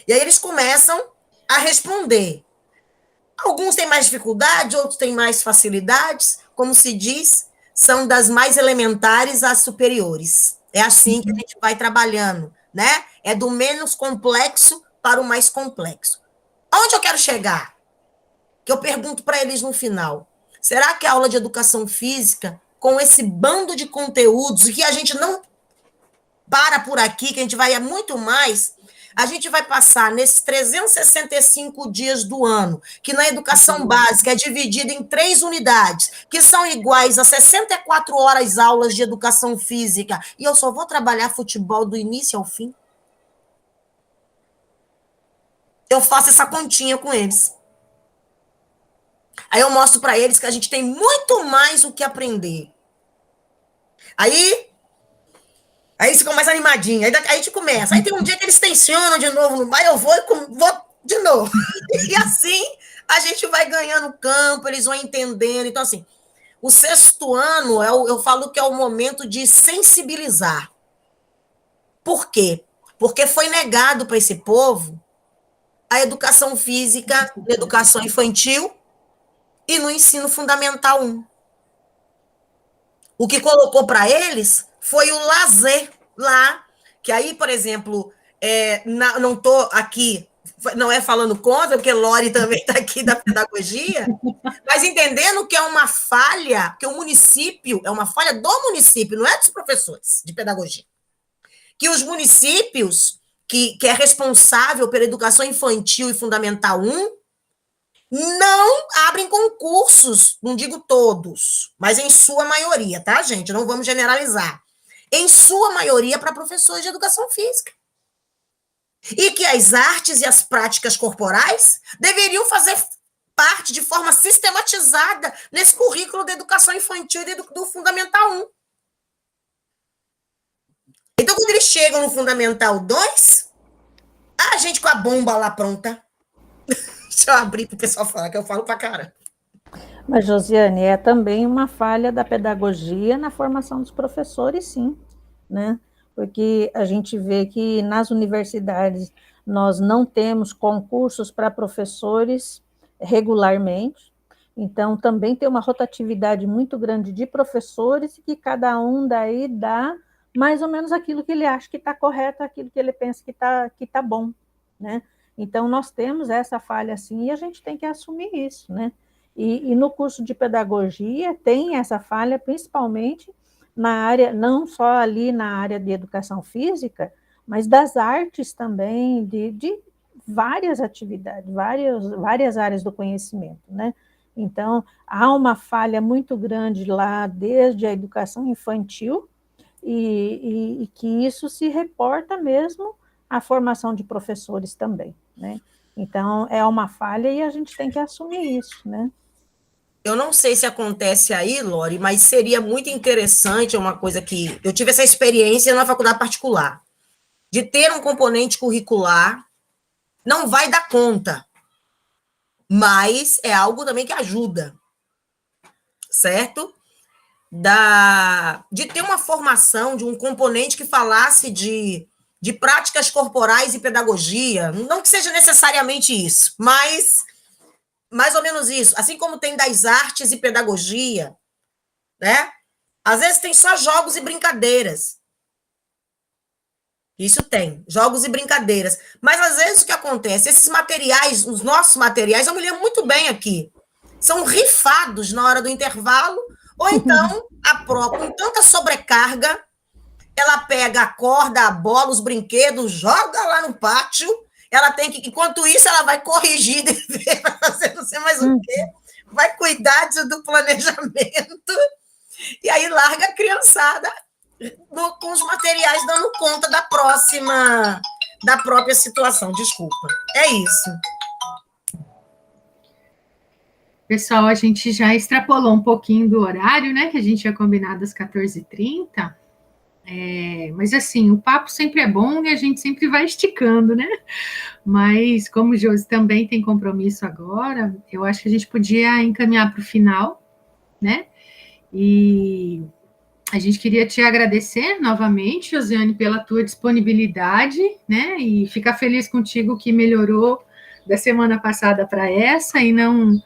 E aí eles começam a responder. Alguns têm mais dificuldade, outros têm mais facilidades, como se diz, são das mais elementares às superiores. É assim que a gente vai trabalhando, né? É do menos complexo para o mais complexo. Aonde eu quero chegar? Que eu pergunto para eles no final. Será que a aula de educação física, com esse bando de conteúdos, que a gente não para por aqui, que a gente vai muito mais, a gente vai passar nesses 365 dias do ano, que na educação básica é dividida em 3 unidades, que são iguais a 64 horas aulas de educação física, e eu só vou trabalhar futebol do início ao fim? Eu faço essa continha com eles. Aí eu mostro para eles que a gente tem muito mais o que aprender. Aí eles ficam mais animadinhos. Aí a gente começa. Aí tem um dia que eles tensionam de novo no bar, eu vou de novo. E assim a gente vai ganhando campo, eles vão entendendo. Então, assim, o 6º ano, eu falo que é o momento de sensibilizar. Por quê? Porque foi negado para esse povo a educação física, a educação infantil e no ensino fundamental 1. O que colocou para eles foi o lazer lá, que aí, por exemplo, não estou aqui, não é falando contra, porque Lori também está aqui da pedagogia, mas entendendo que é uma falha, que o município, é uma falha do município, não é dos professores de pedagogia, que os municípios, que é responsável pela educação infantil e fundamental 1, não abrem concursos, não digo todos, mas em sua maioria, tá, gente? Não vamos generalizar. Em sua maioria para professores de educação física. E que as artes e as práticas corporais deveriam fazer parte de forma sistematizada nesse currículo da educação infantil e do Fundamental 1. Então, quando eles chegam no Fundamental 2, a gente com a bomba lá pronta. Deixa eu abrir para o pessoal falar, que eu falo para caramba. Mas, Josiane, é também uma falha da pedagogia na formação dos professores, sim, né? Porque a gente vê que nas universidades nós não temos concursos para professores regularmente, então também tem uma rotatividade muito grande de professores, e que cada um daí dá mais ou menos aquilo que ele acha que está correto, aquilo que ele pensa que tá bom, né? Então, nós temos essa falha, sim, e a gente tem que assumir isso, né? E no curso de pedagogia tem essa falha, principalmente na área, não só ali na área de educação física, mas das artes também, de várias atividades, várias áreas do conhecimento, né? Então, há uma falha muito grande lá, desde a educação infantil, e que isso se reporta mesmo à formação de professores também, né? Então, é uma falha e a gente tem que assumir isso, né? Eu não sei se acontece aí, Lori, mas seria muito interessante, é uma coisa que eu tive essa experiência na faculdade particular, de ter um componente curricular, não vai dar conta, mas é algo também que ajuda, certo? De ter uma formação de um componente que falasse de práticas corporais e pedagogia, não que seja necessariamente isso, mas mais ou menos isso, assim como tem das artes e pedagogia, né? Às vezes tem só jogos e brincadeiras. Isso tem, jogos e brincadeiras. Mas às vezes o que acontece? Esses materiais, os nossos materiais, eu me lembro muito bem aqui. são rifados na hora do intervalo, ou então a própria, com tanta sobrecarga, ela pega a corda, a bola, os brinquedos, joga lá no pátio, ela tem que, enquanto isso, ela vai corrigir, vai fazer não sei mais o quê, vai cuidar do planejamento, e aí larga a criançada com os materiais dando conta da própria situação. Desculpa. É isso. Pessoal, a gente já extrapolou um pouquinho do horário, né, que a gente tinha combinado às 14h30, mas assim, o papo sempre é bom e a gente sempre vai esticando, né? Mas como o Josi também tem compromisso agora, eu acho que a gente podia encaminhar para o final, né? E a gente queria te agradecer novamente, Josiane, pela tua disponibilidade, né? E ficar feliz contigo que melhorou da semana passada para essa, e não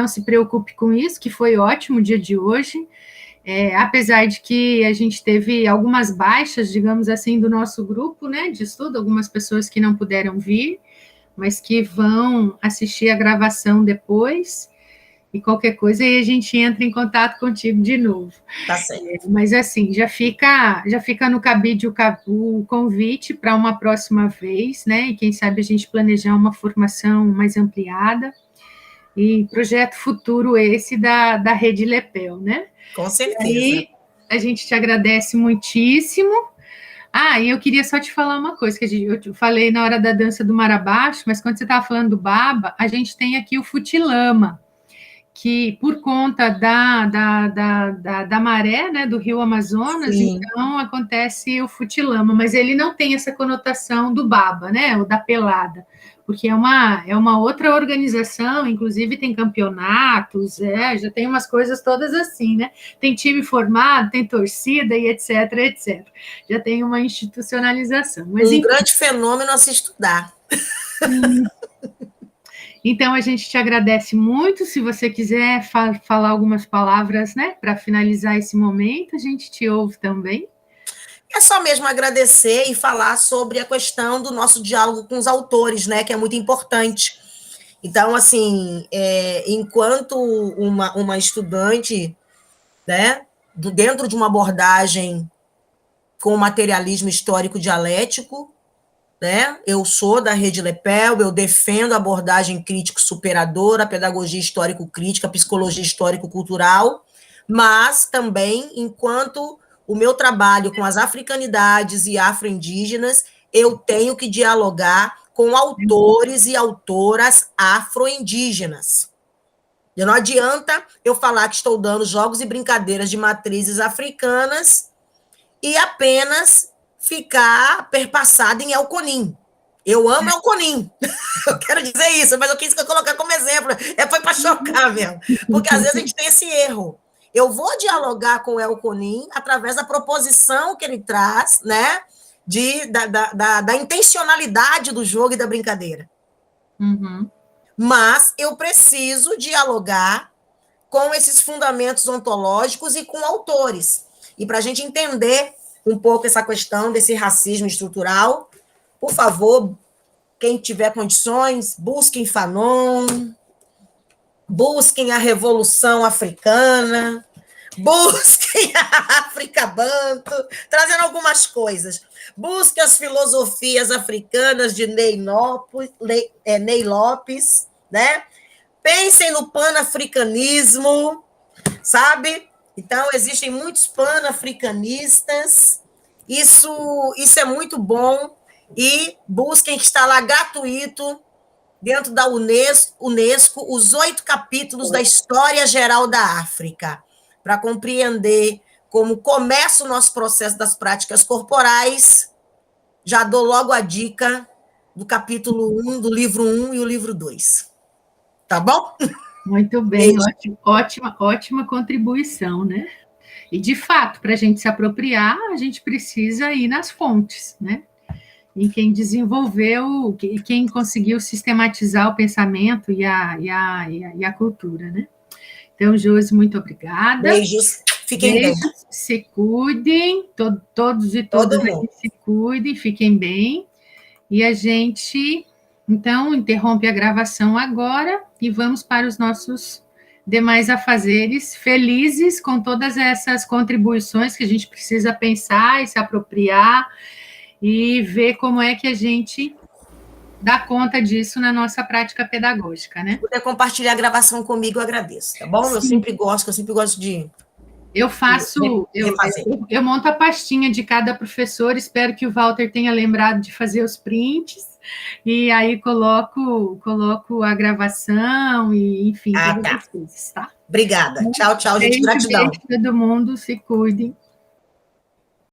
se preocupe com isso, que foi ótimo o dia de hoje. Apesar de que a gente teve algumas baixas, digamos assim, do nosso grupo, né, de estudo, algumas pessoas que não puderam vir, mas que vão assistir a gravação depois, e qualquer coisa aí a gente entra em contato contigo de novo. Tá certo. Mas assim, já fica no cabide o convite para uma próxima vez, né, e quem sabe a gente planejar uma formação mais ampliada, e projeto futuro esse da Rede Lepel, né? Com certeza. E a gente te agradece muitíssimo. E eu queria só te falar uma coisa, que eu falei na hora da dança do mar abaixo, mas quando você estava falando do baba, a gente tem aqui o futilama, que por conta da maré, né, do rio Amazonas, Sim. Então acontece o futilama, mas ele não tem essa conotação do baba, né, ou da pelada, porque é uma outra organização, inclusive tem campeonatos, já tem umas coisas todas assim, né? Tem time formado, tem torcida e etc, etc. Já tem uma institucionalização. Mas, grande fenômeno a se estudar. Então, a gente te agradece muito. Se você quiser falar algumas palavras, né, para finalizar esse momento, a gente te ouve também. É só mesmo agradecer e falar sobre a questão do nosso diálogo com os autores, né, que é muito importante. Então, assim, enquanto uma estudante, né, dentro de uma abordagem com materialismo histórico dialético, né, eu sou da Rede Lepel, eu defendo a abordagem crítico-superadora, a pedagogia histórico-crítica, a psicologia histórico-cultural, mas também, enquanto o meu trabalho com as africanidades e afro-indígenas, eu tenho que dialogar com autores e autoras afro-indígenas. E não adianta eu falar que estou dando jogos e brincadeiras de matrizes africanas e apenas ficar perpassada em Elconin. Eu amo Elconin. Eu quero dizer isso, mas eu quis colocar como exemplo. Foi para chocar mesmo. Porque às vezes a gente tem esse erro. Eu vou dialogar com o Elconin através da proposição que ele traz, né, da intencionalidade do jogo e da brincadeira. Uhum. Mas eu preciso dialogar com esses fundamentos ontológicos e com autores. E para a gente entender um pouco essa questão desse racismo estrutural, por favor, quem tiver condições, busquem Fanon, busquem a Revolução Africana, busquem a África Banto, trazendo algumas coisas. Busquem as filosofias africanas de Ney Lopes, né? Pensem no panafricanismo, sabe? Então, existem muitos panafricanistas, isso é muito bom, e busquem que está lá gratuito, dentro da Unesco, os 8 capítulos da História Geral da África, para compreender como começa o nosso processo das práticas corporais. Já dou logo a dica do capítulo 1, do livro 1 e o livro 2. Tá bom? Muito bem, ótima contribuição, né? E, de fato, para a gente se apropriar, a gente precisa ir nas fontes, né? E quem desenvolveu, quem conseguiu sistematizar o pensamento e a cultura, né? Então, Josi, muito obrigada. Beijos, fiquem bem. Se cuidem, todos e todas se cuidem, fiquem bem. E a gente, então, interrompe a gravação agora e vamos para os nossos demais afazeres, felizes com todas essas contribuições que a gente precisa pensar e se apropriar e ver como é que a gente dá conta disso na nossa prática pedagógica, né? Se puder compartilhar a gravação comigo, eu agradeço, tá bom? Sim. Eu sempre gosto de... Eu monto a pastinha de cada professor, espero que o Walter tenha lembrado de fazer os prints, e aí coloco a gravação, e enfim, tá. Coisas, tá? Obrigada. Tchau, gente. Gratidão. Beijo, todo mundo, se cuidem.